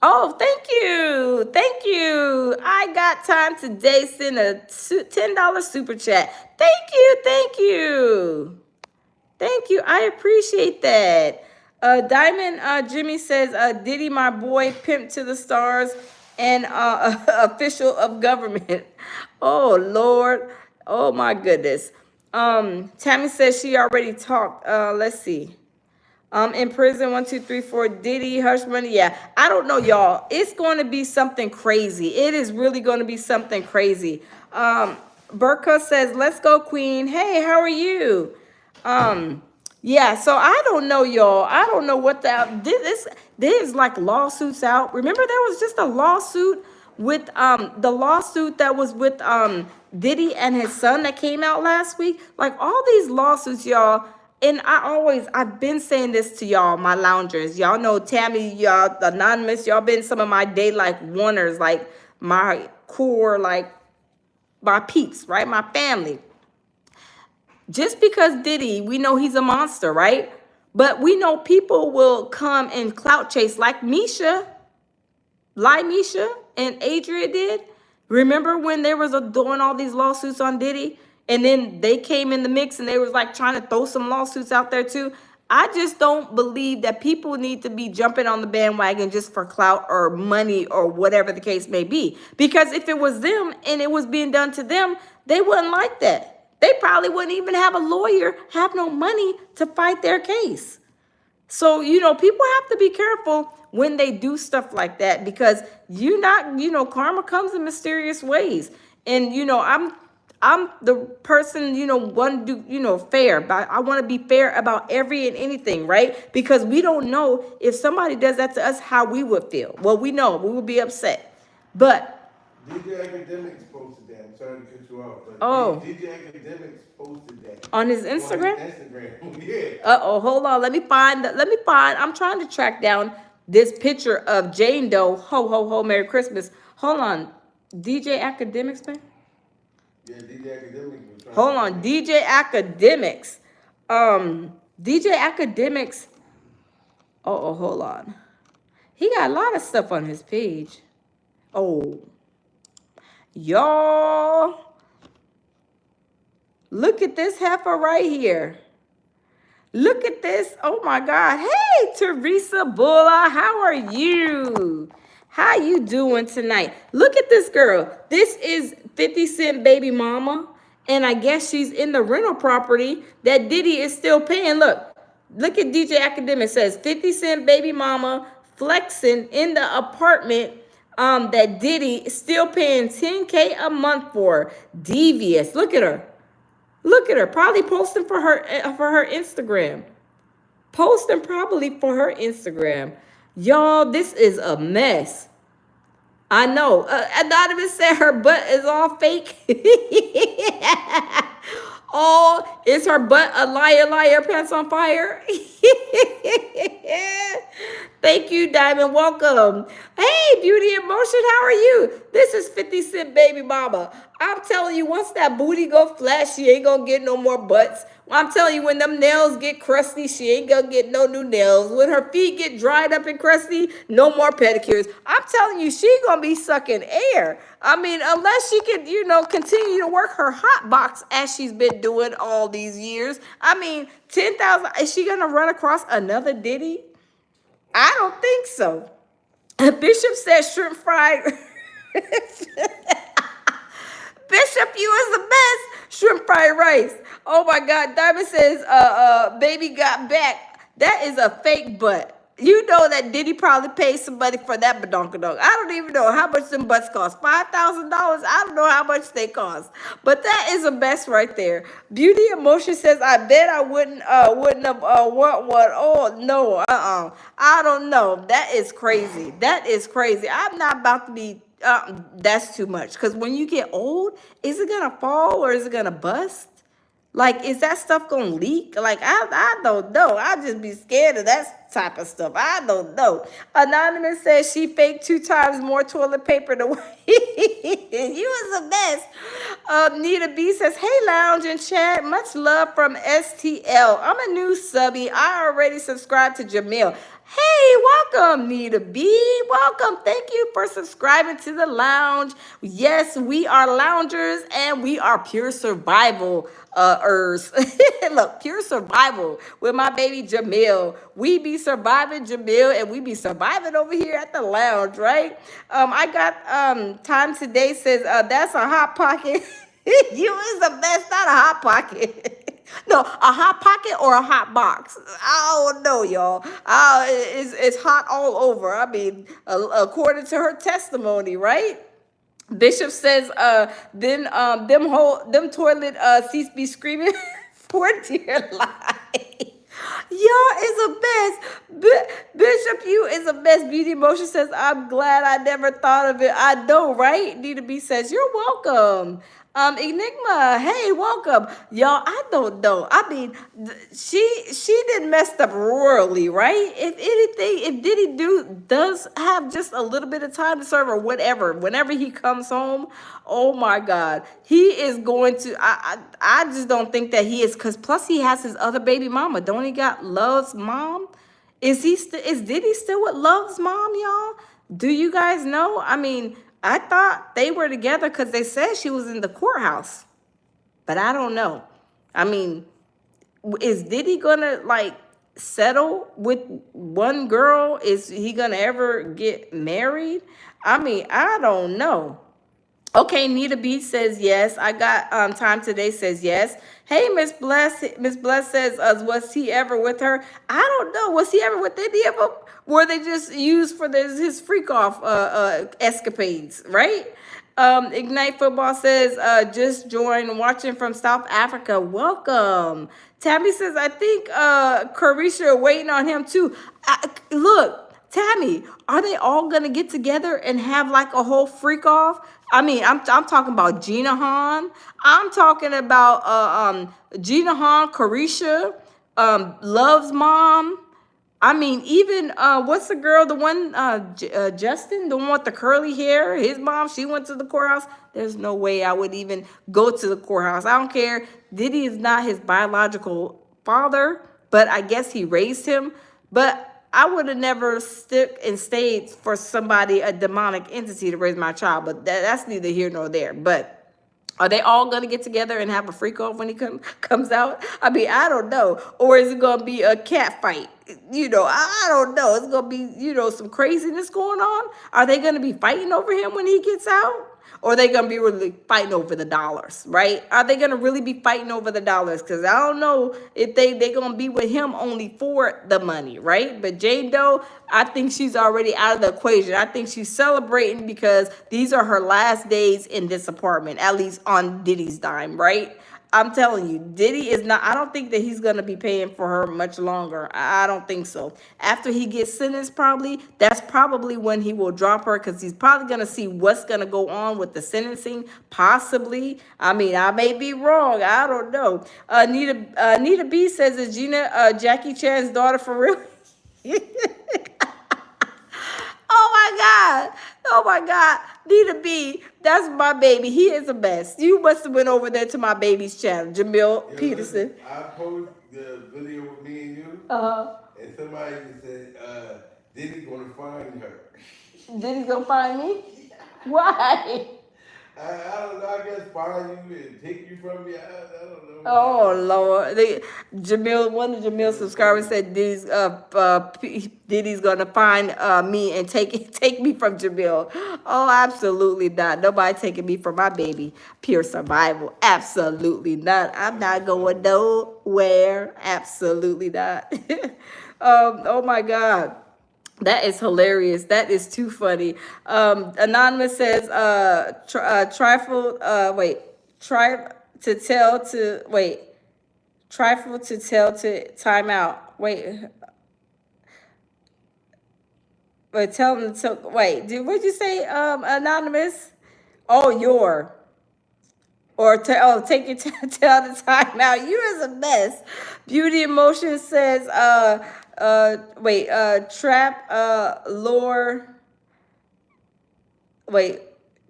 Oh, thank you. Thank you. I got time today. Send a $10 super chat. Thank you. Thank you. Thank you. I appreciate that. Diamond Jimmy says, Diddy, my boy, pimp to the stars and official of government. Oh, Lord. Oh, my goodness. Tammy says she already talked. Let's see. In prison, 1, 2, 3, 4, Diddy, hush money. Yeah, I don't know, y'all. It's going to be something crazy. It is really going to be something crazy. Burka says, let's go, Queen. Hey, how are you? Yeah, so I don't know, y'all. I don't know what there's like lawsuits out. Remember, there was just a lawsuit with the lawsuit that was with Diddy and his son that came out last week. Like all these lawsuits, y'all. And I've been saying this to y'all, my loungers. Y'all know Tammy, y'all, Anonymous, y'all been some of my day like oneers, like my core, like my peeps, right? My family. Just because Diddy, we know he's a monster, right? But we know people will come and clout chase like Misha. Limeisha and Adria did? Remember when there was doing all these lawsuits on Diddy? And then they came in the mix and they was like trying to throw some lawsuits out there too. I just don't believe that people need to be jumping on the bandwagon just for clout or money or whatever the case may be. Because if it was them and it was being done to them, they wouldn't like that. They probably wouldn't even have a lawyer, have no money to fight their case. So, people have to be careful when they do stuff like that because karma comes in mysterious ways. And, I'm the person, want to do, fair, but I want to be fair about every and anything, right? Because we don't know if somebody does that to us, how we would feel. Well, we know we would be upset, but. DJ Academics posted that. I'm sorry to cut you off, but DJ Academics posted that on his Instagram. Yeah. Hold on. Let me find. I'm trying to track down this picture of Jane Doe. Ho ho ho. Merry Christmas. Hold on. DJ Academics, man. Yeah, DJ Academics. Hold on. DJ Academics. DJ Academics. Hold on. He got a lot of stuff on his page. Oh. Y'all, look at this heifer right here. Look at this. Oh my God. Hey, Teresa Bulla, how are you? How you doing tonight? Look at this girl. This is 50 Cent baby mama. And I guess she's in the rental property that Diddy is still paying. Look at DJ Academic says 50 Cent baby mama flexing in the apartment that Diddy is still paying $10K a month for. Devious. Look at her. Look at her. Probably posting for her Instagram. Posting probably for her Instagram. Y'all, this is a mess. I know. Anonymous said her butt is all fake. Oh, is her butt a liar, pants on fire? Thank you, Diamond. Welcome. Hey, Beauty in Motion, how are you? This is 50 Cent baby mama. I'm telling you, once that booty go flat, she ain't gonna get no more butts. I'm telling you, when them nails get crusty, she ain't gonna get no new nails. When her feet get dried up and crusty, no more pedicures. I'm telling you, she gonna be sucking air. I mean, unless she can, continue to work her hot box as she's been doing all these years. I mean, 10,000, is she gonna run across another Diddy? I don't think so. Bishop says shrimp fried. Bishop, you is the best. Shrimp fried rice. Oh my God. Diamond says, baby got back. That is a fake butt. You know that Diddy probably paid somebody for that badonkadonk. I don't even know how much them butts cost. $5,000. I don't know how much they cost. But that is a mess right there. Beauty Emotion says, I bet I wouldn't have want one. Oh no, I don't know. That is crazy. That is crazy. I'm not about to be. That's too much. Because when you get old, is it gonna fall or is it gonna bust? Like, is that stuff gonna leak? Like, I don't know. I just be scared of that type of stuff. I don't know. Anonymous says she faked 2 times more toilet paper than you was a mess. Nita B says, hey, Lounge and Chat. Much love from STL. I'm a new subby. I already subscribed to Jamil. Hey, welcome, Nita B. Welcome. Thank you for subscribing to the Lounge. Yes, we are loungers and we are pure survival. Look, pure survival with my baby Jamil. We be surviving, Jamil, and we be surviving over here at the Lounge, right? I got Time Today says that's a hot pocket. You is the best, not a hot pocket. No, a hot pocket or a hot box. I don't know, y'all. It's hot all over. I mean, according to her testimony, right? Bishop says, then them toilet seats be screaming for dear life. Y'all is a mess. Bishop, you is a mess. Beauty Emotion says, I'm glad I never thought of it. I know, right? Nita B says, you're welcome. Enigma, hey, welcome. Y'all, I don't know. I mean, she did messed up royally, right? If anything, if Diddy does have just a little bit of time to serve or whatever, whenever he comes home, oh my God, he is going to, I just don't think that he is, because plus he has his other baby mama. Don't he got Love's mom? Is Diddy still with Love's mom, y'all? Do you guys know? I mean, I thought they were together because they said she was in the courthouse, but I don't know. I mean, is Diddy gonna like settle with one girl? Is he gonna ever get married? I mean, I don't know. Okay, Nita B says yes. I got time today says yes. Hey, Miss Bless. Miss Bless says, was he ever with her? I don't know. Was he ever with any of them? Were they just used for his freak off escapades, right? Ignite Football says, just joined watching from South Africa. Welcome. Tammy says, I think Carisha waiting on him too. Look, Tammy, are they all gonna get together and have like a whole freak off? I mean, I'm talking about Gina Han. I'm talking about Gina Han, Carisha, Love's mom. I mean, even what's the girl, the one Justin, the one with the curly hair, his mom, she went to the courthouse. There's no way I would even go to the courthouse. I don't care. Diddy is not his biological father, but I guess he raised him. But I would have never stuck and stayed for somebody, a demonic entity, to raise my child. But that's neither here nor there. But are they all gonna get together and have a freak off when he comes out? I mean, I don't know. Or is it gonna be a cat fight? I don't know. It's gonna be, some craziness going on. Are they gonna be fighting over him when he gets out? Or are they gonna be really fighting over the dollars, right? Are they gonna really be fighting over the dollars? Because I don't know if they gonna be with him only for the money, right? But Jane Doe, I think she's already out of the equation. I think she's celebrating because these are her last days in this apartment, at least on Diddy's dime, right? I'm telling you, Diddy is not, I don't think that he's going to be paying for her much longer. I don't think so. After he gets sentenced, probably, that's probably when he will drop her because he's probably going to see what's going to go on with the sentencing, possibly. I mean, I may be wrong. I don't know. Nita B says, is Gina Jackie Chan's daughter for real? Oh my God. Oh my God. Nita B, that's my baby. He is the best. You must have went over there to my baby's channel, Jamil Peterson. Listen, I posted the video with me and you, and somebody said, Diddy gonna find her. Diddy gonna find me? Why? I don't know, I guess find you and take you from me. I don't know. Oh Lord, one of Jamil's subscribers said Diddy's gonna find me and take me from Jamil. Oh, absolutely not. Nobody taking me from my baby. Pure survival. Absolutely not. I'm not going nowhere. Absolutely not. Oh my God. That is hilarious. That is too funny. Anonymous says, trifle, to tell to, trifle to tell to time out. Tell them to, what'd you say, Anonymous? Oh, take your tell the time out. You is a mess. Beauty Emotion says, trap, lore,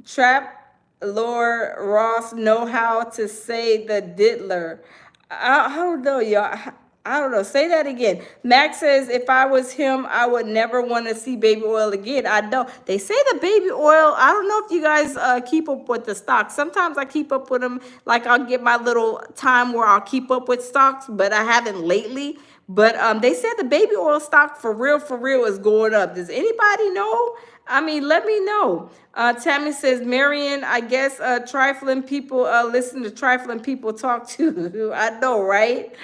trap, lore, Ross know how to say the diddler. I don't know, y'all. I don't know. Say that again. Max says, if I was him, I would never want to see baby oil again. I know. They say the baby oil, I don't know if you guys keep up with the stocks. Sometimes I keep up with them. Like I'll get my little time where I'll keep up with stocks, but I haven't lately. But they said the baby oil stock for real is going up. Does anybody know? I mean, let me know. Tammy says, Marion, I guess trifling people listen to trifling people talk to. I know, right?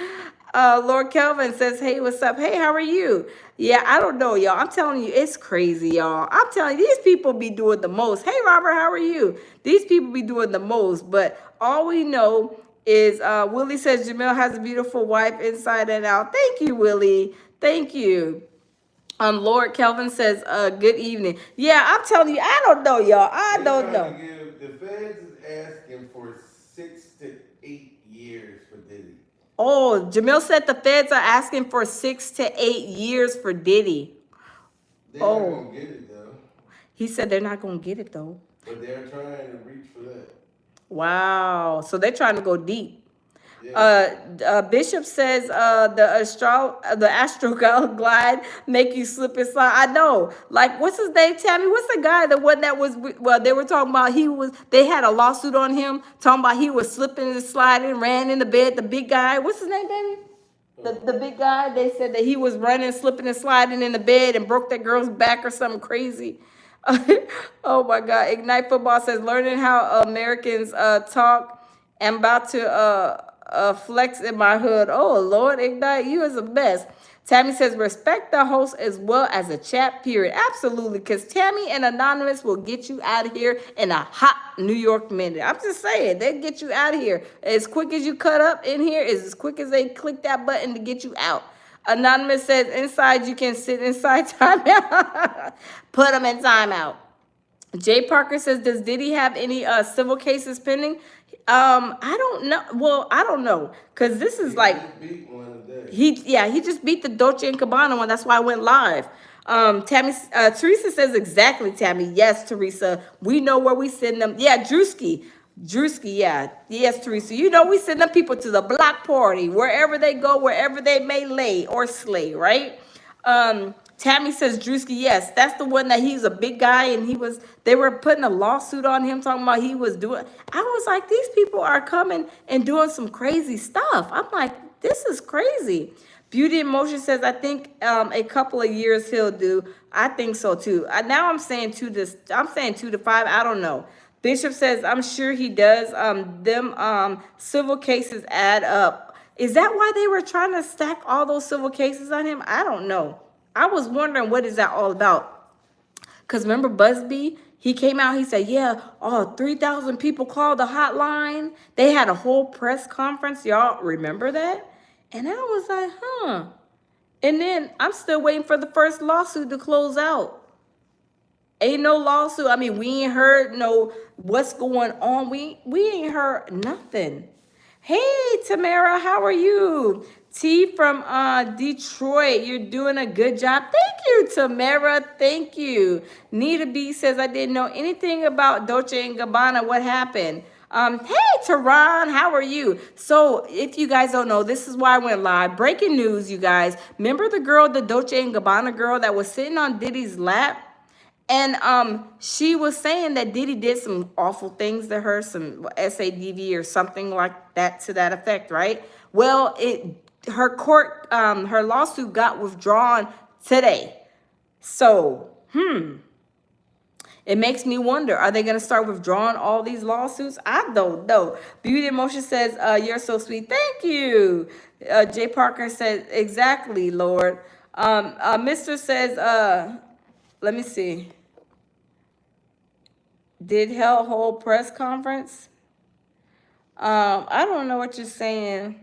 Lord Kelvin says, hey, what's up? Hey, how are you? Yeah, I don't know, y'all. I'm telling you, it's crazy, y'all. I'm telling you, these people be doing the most. Hey, Robert, how are you? These people be doing the most. But all we know is Willie says Jamil has a beautiful wife inside and out. Thank you, Willie. Thank you. Lord Kelvin says, good evening. Yeah, I'm telling you, I don't know, y'all. I don't know. The feds is asking for 6 to 8 years for Diddy. Oh, Jamil said the feds are asking for 6 to 8 years for Diddy. They're not going to get it, though. He said they're not going to get it, though. But they're trying to reach for that. Wow. So they're trying to go deep. Yes. Bishop says the astral glide make you slip and slide. I know. Like, what's his name, Tammy? What's the guy, the one that was, well, they were talking about, they had a lawsuit on him talking about he was slipping and sliding, ran in the bed. The big guy, what's his name, baby? The big guy. They said that he was running, slipping and sliding in the bed and broke that girl's back or something crazy. Oh my God! Ignite Football says learning how Americans talk. I'm about to flex in my hood. Oh Lord, Ignite, you is the best. Tammy says respect the host as well as the chat. Period. Absolutely, because Tammy and Anonymous will get you out of here in a hot New York minute. I'm just saying, they get you out of here as quick as you cut up in here. Is as quick as they click that button to get you out. Anonymous says inside you can sit inside timeout. Put them in timeout. Jay Parker says, does Diddy have any civil cases pending? I don't know. Well, I don't know, because this is like Beat one today. he just beat the Dolce and Gabbana one. That's why I went live. Teresa says exactly, Tammy. Yes, Teresa. We know where we send them. Yeah, Drewski, yeah. Yes, Teresa. You know we send them people to the block party, wherever they go, wherever they may lay or slay, right? Tammy says Drewski, yes, that's the one that he's a big guy and they were putting a lawsuit on him talking about he was doing. I was like, these people are coming and doing some crazy stuff. I'm like, this is crazy. Beauty in Motion says, I think a couple of years he'll do. I think so too. Now I'm saying 2 to 5. I don't know. Bishop says, I'm sure he does. Them civil cases add up. Is that why they were trying to stack all those civil cases on him? I don't know. I was wondering, what is that all about? Because remember Busby? He came out, he said, yeah, 3,000 people called the hotline. They had a whole press conference. Y'all remember that? And I was like, huh. And then I'm still waiting for the first lawsuit to close out. Ain't no lawsuit. I mean, we ain't heard no what's going on. We ain't heard nothing. Hey, Tamara, how are you? T from Detroit, you're doing a good job. Thank you, Tamara. Thank you. Nita B says, I didn't know anything about Dolce and Gabbana. What happened? Hey, Tehran, how are you? So if you guys don't know, this is why I went live. Breaking news, you guys. Remember the girl, the Dolce and Gabbana girl that was sitting on Diddy's lap? And she was saying that Diddy did some awful things to her, some SADV or something like that, to that effect, right? Well, her lawsuit got withdrawn today. So, it makes me wonder, are they going to start withdrawing all these lawsuits? I don't know. Beauty in Motion says, you're so sweet. Thank you. Jay Parker says, exactly, Lord. Mr. says, let me see. Did Hell hold press conference? I don't know what you're saying.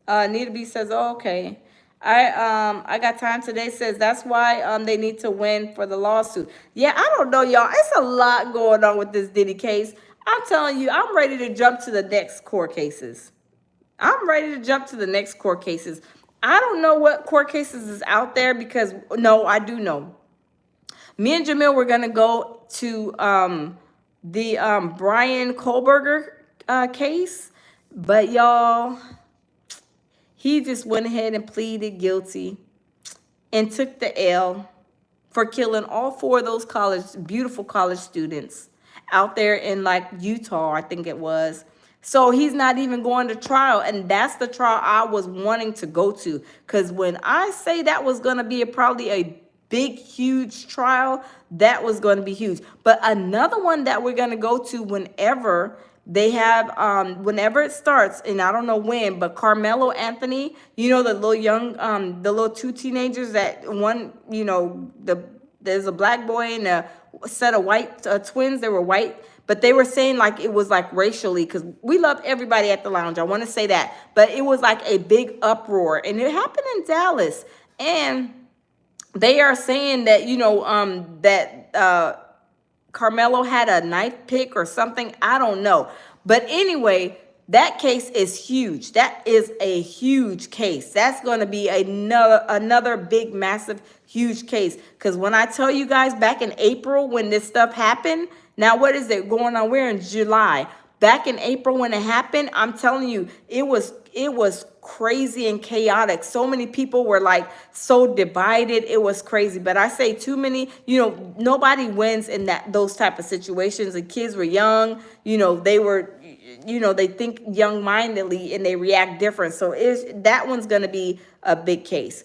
Nita B says, oh, okay. I got time today says that's why they need to win for the lawsuit. Yeah, I don't know, y'all. It's a lot going on with this Diddy case. I'm telling you, I'm ready to jump to the next court cases. I'm ready to jump to the next court cases. I don't know what court cases is out there because, no, I do know. Me and Jamil were going to go to the Brian Kohlberger case, but y'all, he just went ahead and pleaded guilty and took the L for killing all 4 of those beautiful college students out there in like Utah, I think it was. So he's not even going to trial, and that's the trial I was wanting to go to. Because when I say that was going to be probably a big, huge trial, that was going to be huge. But another one that we're going to go to whenever they have, whenever it starts, and I don't know when, but Carmelo Anthony, you know, the little young, the little 2 teenagers that one, you know, there's a black boy and a set of white twins. They were white, but they were saying like it was like racially, because we love everybody at the lounge. I want to say that, but it was like a big uproar, and it happened in Dallas, and they are saying that, you know, that Carmelo had a knife pick or something. I don't know. But anyway, that case is huge. That is a huge case. That's going to be another big, massive, huge case. Because when I tell you guys back in April when this stuff happened, now what is it going on? We're in July. back in April when it happened, I'm telling you, it was crazy and chaotic. So many people were like so divided. It was crazy. But I say too many, nobody wins in those type of situations. The kids were young, they think young-mindedly and they react different. So that one's gonna be a big case.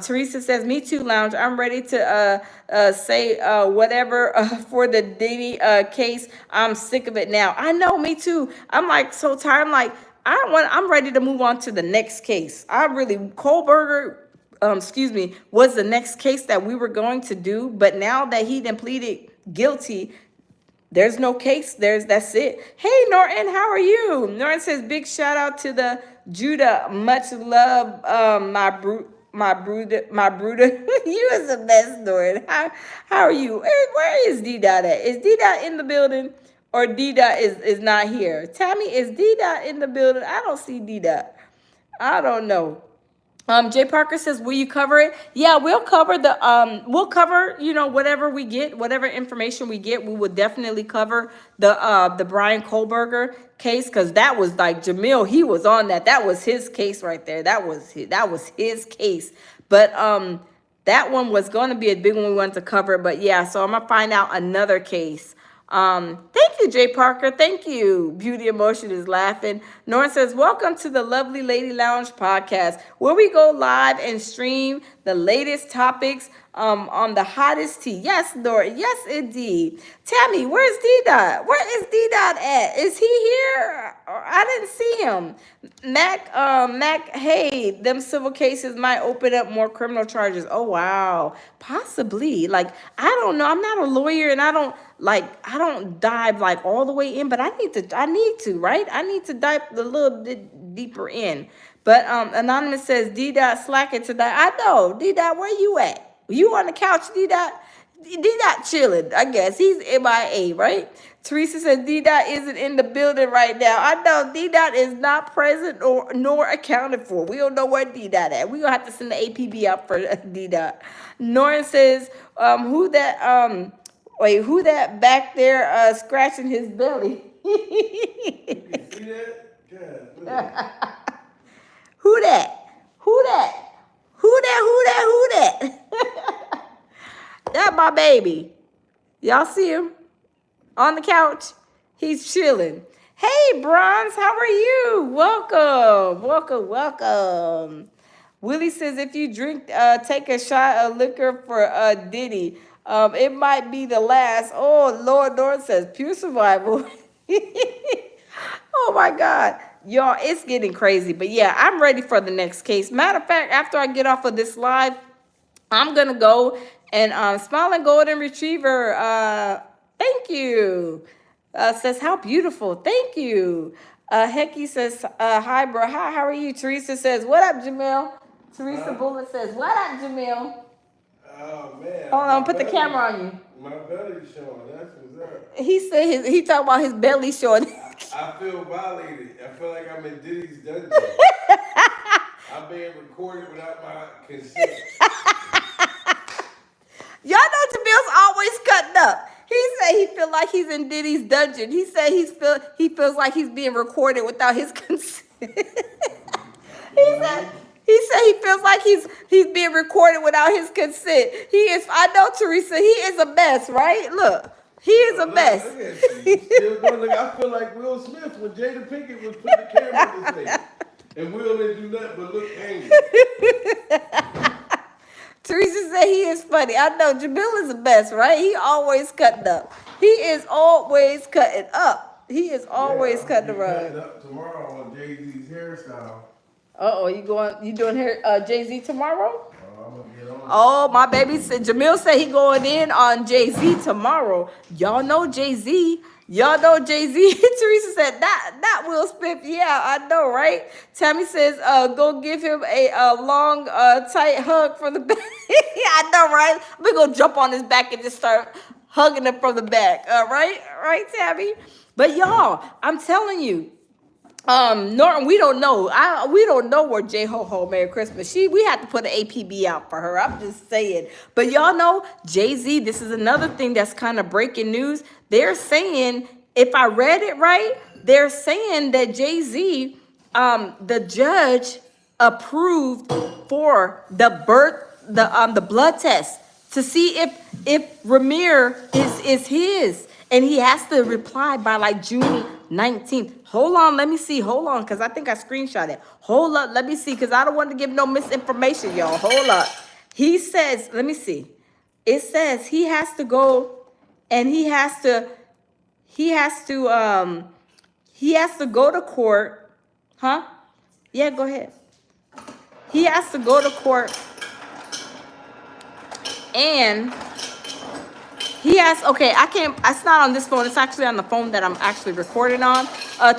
Teresa says, "Me too, Lounge. I'm ready to say whatever for the Diddy case. I'm sick of it now. I know, me too. I'm like so tired. I'm like, I'm ready to move on to the next case. Kohlberger, was the next case that we were going to do. But now that he then pleaded guilty, there's no case. That's it. Hey, Norton, how are you? Norton says, big shout out to the Judah. Much love, my brooder. You is the best, Norton. How are you? Where is D-Dot at? Is D-Dot in the building or D-Dot is not here? Tammy, is D-Dot in the building? I don't see D-Dot. I don't know. Jay Parker says, will you cover it? Yeah, we'll cover whatever we get, whatever information we get, we will definitely cover the Brian Kohlberger case, because that was like Jamil, he was on that. That was his case right there. That was his case. But that one was going to be a big one we wanted to cover. But yeah, so I'm gonna find out another case. Thank you, Jay Parker. Thank you. Beauty Emotion is laughing. Norton says, welcome to the Lovely Lady Lounge podcast, where we go live and stream the latest topics on the hottest tea. Yes, Norton. Yes, indeed. Tammy, where's D-Dot? Where is D-Dot at? Is he here? I didn't see him. Mac, hey, them civil cases might open up more criminal charges. Oh, wow. Possibly. Like, I don't know. I'm not a lawyer, and I don't dive like all the way in, but I need to, right? I need to dive a little bit deeper in. But Anonymous says, D-Dot slacking tonight. I know. D-Dot, where you at? You on the couch, D-Dot? D-Dot chilling, I guess. He's MIA, right? Teresa says D-Dot isn't in the building right now. I know D-Dot is not present nor accounted for. We don't know where D-Dot at. We're going to have to send the APB out for D-Dot. Norton says, who that back there scratching his belly? You see that? God, Who that? That my baby. Y'all see him on the couch? He's chilling. Hey, Bronze, how are you? Welcome. Willie says, if you drink, take a shot of liquor for Diddy. It might be the last. Oh, Lord North says, pure survival. Oh, my God. Y'all, it's getting crazy. But, yeah, I'm ready for the next case. Matter of fact, after I get off of this live, I'm going to go and Smiling Golden Retriever, thank you. Says, how beautiful. Thank you. Hecky says, hi, bro. Hi, how are you? Teresa says, what up, Jamil? Teresa Bullet says, what up, Jamil? oh, man. Hold on, put the camera on you. My belly's showing. That's what's up. He said he talking about his belly showing. I feel violated. I feel like I'm in Diddy's dungeon. I'm being recorded without my consent. Y'all know Jamil's always cutting up. He said he feel like he's in Diddy's dungeon. He said he feels like he's being recorded without his consent. He said he feels like he's being recorded without his consent. I know, Teresa, he is a mess, right? Look, he is a mess. Look at you. Still going, look, I feel like Will Smith when Jada Pinkett was putting the camera in his face. And Will didn't do nothing but look angry. Teresa said he is funny. I know, Jamil is a mess, right? He always cutting up. He is always cutting up. He is always cutting the rug. Cutting up tomorrow on Jay-Z's hairstyle. You doing hair Jay-Z tomorrow? I'm gonna get on. Oh, my baby said, Jamil said he going in on Jay-Z tomorrow. Y'all know Jay-Z. Teresa said, that Will Smith. Yeah, I know, right? Tammy says, go give him a long, tight hug from the back. I know, right? We're going to jump on his back and just start hugging him from the back. Right, Tammy? But y'all, I'm telling you, Norton, we don't know. We don't know where J Ho Ho Merry Christmas. We had to put an APB out for her. I'm just saying. But y'all know Jay-Z, this is another thing that's kind of breaking news. They're saying, if I read it right, they're saying that Jay-Z, the judge approved for the blood test to see if Ramir is his, and he has to reply by like June 19th. Hold on, let me see. Hold on, because I think I screenshot it. Hold up, let me see, because I don't want to give no misinformation, y'all. Hold up. He says, let me see. It says he has to go, and he has to go to court. Huh? Yeah, go ahead. He has to go to court, and okay, I can't, it's not on this phone. It's actually on the phone that I'm actually recording on.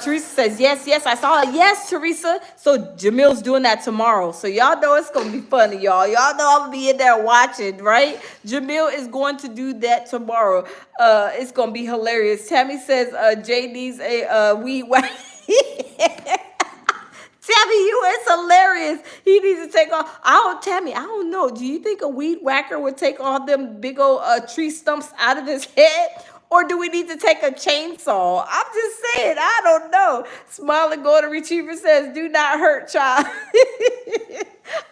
Teresa says, yes, I saw it. Yes, Teresa. So Jamil's doing that tomorrow. So y'all know it's going to be funny, y'all. Y'all know I'm going to be in there watching, right? Jamil is going to do that tomorrow. It's going to be hilarious. Tammy says, Jay needs a weed whack. Tammy, it's hilarious. He needs to take off. Tammy, I don't know. Do you think a weed whacker would take all them big old tree stumps out of his head? Or do we need to take a chainsaw? I'm just saying, I don't know. Smiling Golden Retriever says, do not hurt, child.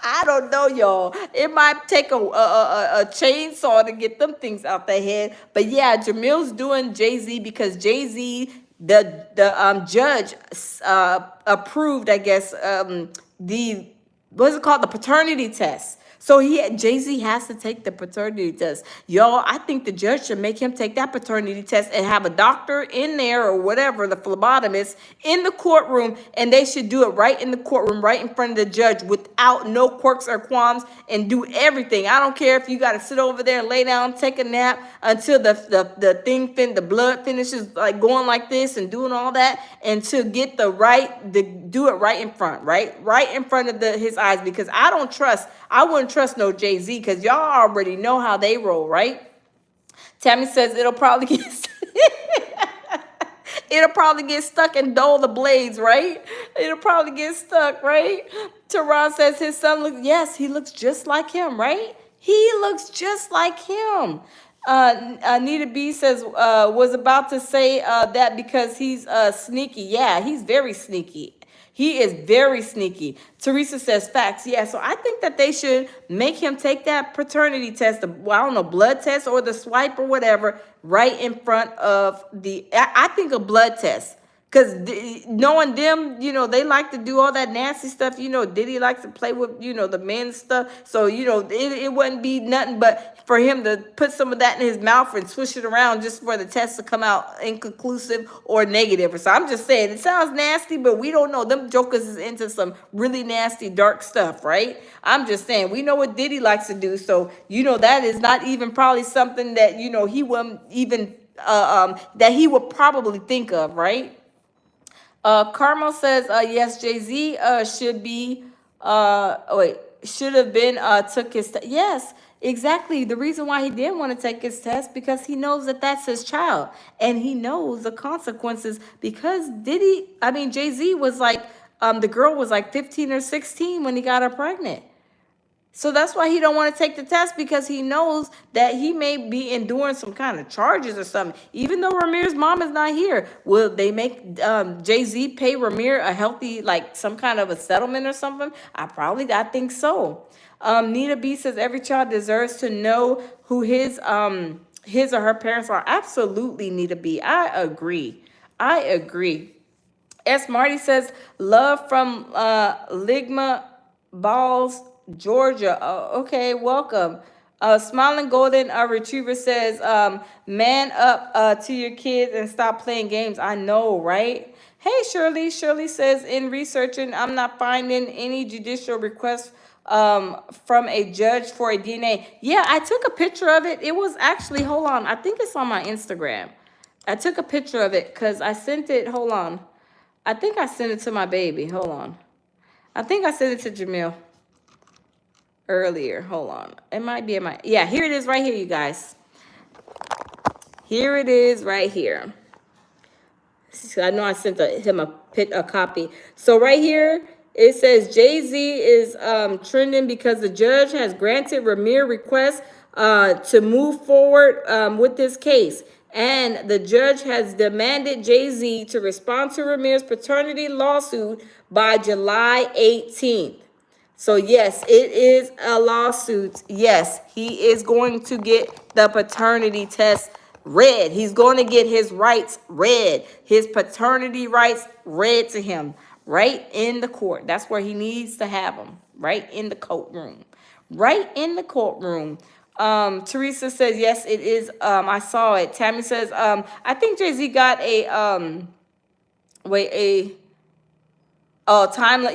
I don't know, y'all. It might take a chainsaw to get them things out their head. But yeah, Jamil's doing Jay-Z because Jay-Z, the judge approved, I guess, what's it called? The paternity test. So Jay-Z has to take the paternity test. Y'all, I think the judge should make him take that paternity test and have a doctor in there or whatever, the phlebotomist, in the courtroom, and they should do it right in the courtroom, right in front of the judge without no quirks or qualms, and do everything. I don't care if you got to sit over there and lay down, take a nap until the blood finishes like going like this and doing all that, and to get do it right in front, right in front of his eyes, because I wouldn't trust no Jay-Z, because y'all already know how they roll, right? Tammy says it'll probably get stuck and dull the blades, right? It'll probably get stuck, right? Teron says his son he looks just like him, right? He looks just like him. Anita B says, was about to say that because he's sneaky. Yeah, he's very sneaky. He is very sneaky. Teresa says facts. Yeah, so I think that they should make him take that paternity test, blood test or the swipe or whatever, right in front of I think a blood test. Because knowing them, they like to do all that nasty stuff. Diddy likes to play with, the men's stuff. So, it wouldn't be nothing but for him to put some of that in his mouth and swish it around just for the test to come out inconclusive or negative. So I'm just saying, it sounds nasty, but we don't know. Them jokers is into some really nasty, dark stuff, right? I'm just saying, we know what Diddy likes to do. So, that is not even probably something that, he wouldn't even, that he would probably think of, right? Carmel says, yes, Jay-Z should have been took his test. Yes, exactly. The reason why he didn't want to take his test, because he knows that that's his child, and he knows the consequences, because Jay-Z was like, the girl was like 15 or 16 when he got her pregnant. So that's why he don't want to take the test, because he knows that he may be enduring some kind of charges or something. Even though Ramir's mom is not here, will they make Jay-Z pay Ramir a healthy, like some kind of a settlement or something? I think so. Nita B says every child deserves to know who his or her parents are. Absolutely, Nita B. I agree. S. Marty says love from Ligma Balls, Georgia. Okay, welcome. Smiling Golden Retriever says, man up to your kids and stop playing games. I know, right? Hey, Shirley. Shirley says, in researching, I'm not finding any judicial requests from a judge for a DNA. Yeah, I took a picture of it. It was actually, hold on, I think it's on my Instagram. I took a picture of it because I sent it, hold on. I think I sent it to my baby. Hold on. I think I sent it to Jamil earlier. Hold on. It might be in my... Yeah, here it is right here, you guys. Here it is right here. I know I sent him a copy. So right here, it says Jay-Z is trending because the judge has granted Ramir request to move forward with this case. And the judge has demanded Jay-Z to respond to Ramir's paternity lawsuit by July 18th. So yes, it is a lawsuit. Yes, he is going to get the paternity test read. He's going to get his rights read, his paternity rights read to him right in the court. That's where he needs to have them, right in the courtroom. Right in the courtroom. Teresa says, yes, it is. I saw it. Tammy says, I think Jay-Z got time limit.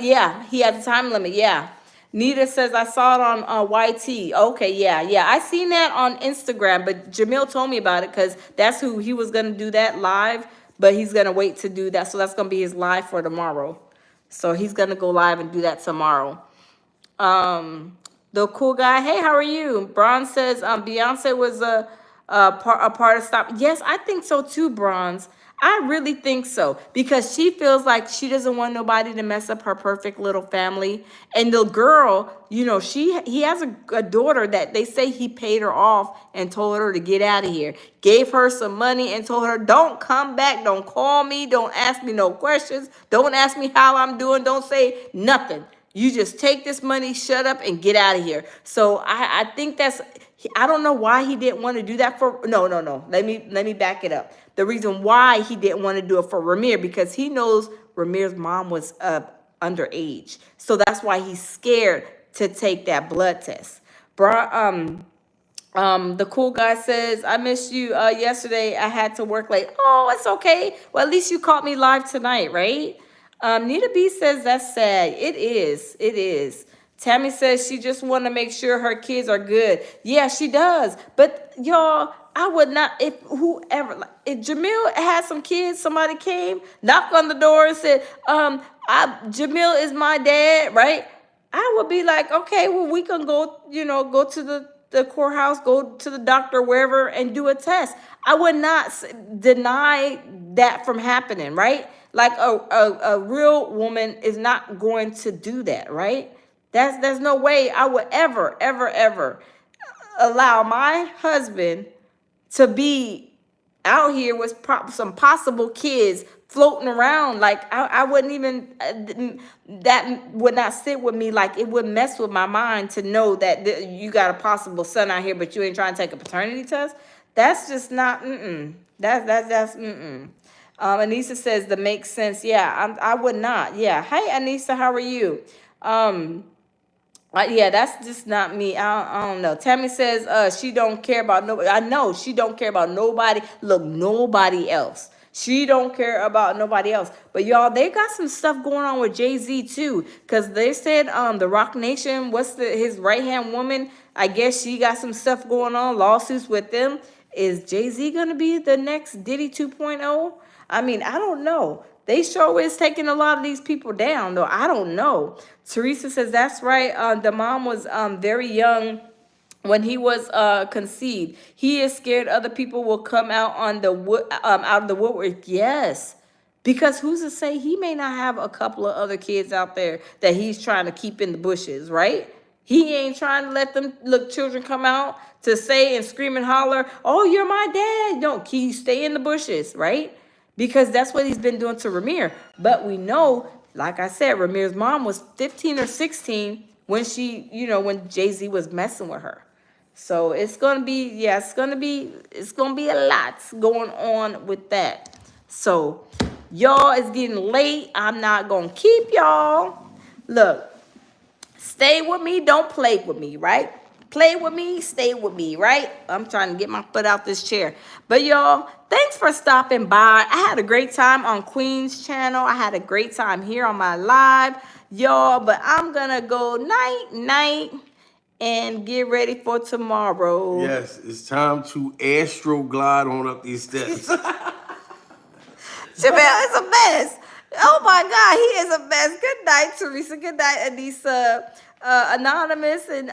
Yeah, he has a time limit. Yeah. Nita says, I saw it on YT. Okay, yeah. I seen that on Instagram, but Jamil told me about it because that's who he was going to do that live, but he's going to wait to do that. So that's going to be his live for tomorrow. So he's going to go live and do that tomorrow. The cool guy, hey, how are you? Bronze says, Beyonce was a part of Stop. Yes, I think so too, Bronze. I really think so because she feels like she doesn't want nobody to mess up her perfect little family. And the girl, he has a daughter that they say he paid her off and told her to get out of here. Gave her some money and told her, don't come back, don't call me, don't ask me no questions, don't ask me how I'm doing, don't say nothing. You just take this money, shut up, and get out of here. So I think I don't know why he didn't want to do that for, no. Let me back it up. The reason why he didn't want to do it for Ramir, because he knows Ramir's mom was underage. So that's why he's scared to take that blood test. The cool guy says, I missed you yesterday. I had to work late. Oh, it's okay. Well, at least you caught me live tonight, right? Nita B says that's sad. It is. Tammy says she just want to make sure her kids are good. Yeah, she does. But y'all, I would not, if Jamil had some kids, somebody came, knocked on the door and said, Jamil is my dad, right? I would be like, okay, well, we can go, go to the courthouse, go to the doctor, wherever, and do a test. I would not deny that from happening, right? Like a real woman is not going to do that, right? There's no way I would ever allow my husband to be out here with some possible kids floating around. Like I wouldn't even, that would not sit with me. Like it would mess with my mind to know that you got a possible son out here, but you ain't trying to take a paternity test. That's just not, that's. Anissa says that makes sense. Yeah, I would not. Yeah. Hey, Anissa, how are you? Yeah, that's just not me. I don't know. Tammy says she don't care about nobody. I know she don't care about nobody. Look, nobody else. She don't care about nobody else. But y'all, they got some stuff going on with Jay-Z too. Because they said the Rock Nation, his right-hand woman, I guess she got some stuff going on, lawsuits with them. Is Jay-Z gonna be the next Diddy 2.0? I mean, I don't know. They sure is taking a lot of these people down, though. I don't know. Teresa says that's right. The mom was very young when he was conceived. He is scared other people will come out on the out of the woodwork. Yes, because who's to say he may not have a couple of other kids out there that he's trying to keep in the bushes, right? He ain't trying to let them children come out to say and scream and holler, "Oh, you're my dad." No, you stay in the bushes, right? Because that's what he's been doing to Ramir. But we know, like I said, Ramir's mom was 15 or 16 when when Jay-Z was messing with her. So it's gonna be a lot going on with that. So y'all, it's getting late. I'm not gonna keep y'all. Look, stay with me, don't play with me, right? Play with me, stay with me, right? I'm trying to get my foot out this chair. But y'all, thanks for stopping by. I had a great time on Queen's channel. I had a great time here on my live, y'all. But I'm gonna go night and get ready for tomorrow. Yes, it's time to astro glide on up these steps. Jamel is a mess. Oh my God, he is a mess. Good night, Teresa. Good night, Anissa. Anonymous and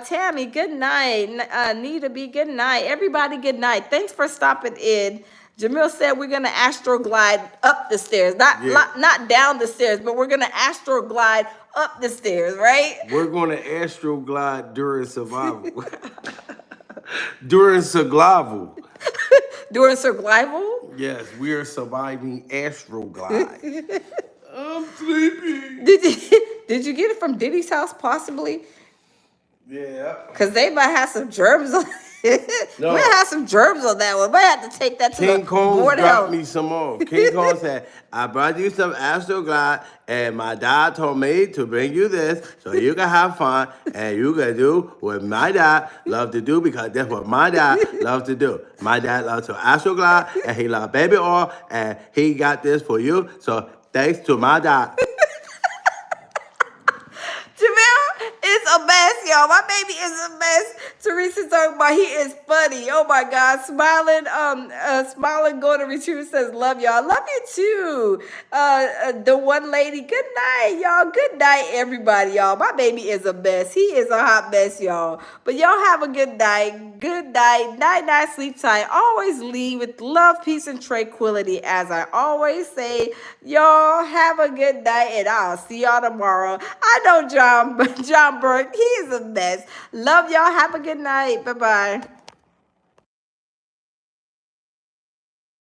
Tammy, good night. Nita B, good night. Everybody, good night. Thanks for stopping in. Jamil said we're gonna astro glide up the stairs, not down the stairs, but we're gonna astro glide up the stairs, right? We're gonna astro glide during survival. During survival. During survival? Yes, we are surviving astroglide. I'm sleepy. Did you get it from Diddy's house possibly? Yeah. Cause they might have some germs on we No. might have some germs on that one. Might have to take that to King the Kong board dropped health. me some more. King Kong said, I brought you some Astroglide, and my dad told me to bring you this so you can have fun and you can do what my dad loved to do because that's what my dad loves to do. My dad loves to Astroglide and he loves baby oil and he got this for you. So thanks to my dad. Jamel is a mess, y'all. My baby is a mess. Teresa's talking about he is funny. Oh my God. Smiling golden retriever says, love y'all. Love you too. The one lady, good night, y'all. Good night, everybody, y'all. My baby is a mess. He is a hot mess, y'all. But y'all have a good night. Good night. Night, night, sleep tight. Always leave with love, peace, and tranquility. As I always say, y'all have a good night, and I'll see y'all tomorrow. I know John Burke, he is a mess. Love y'all. Have a good night. Bye-bye.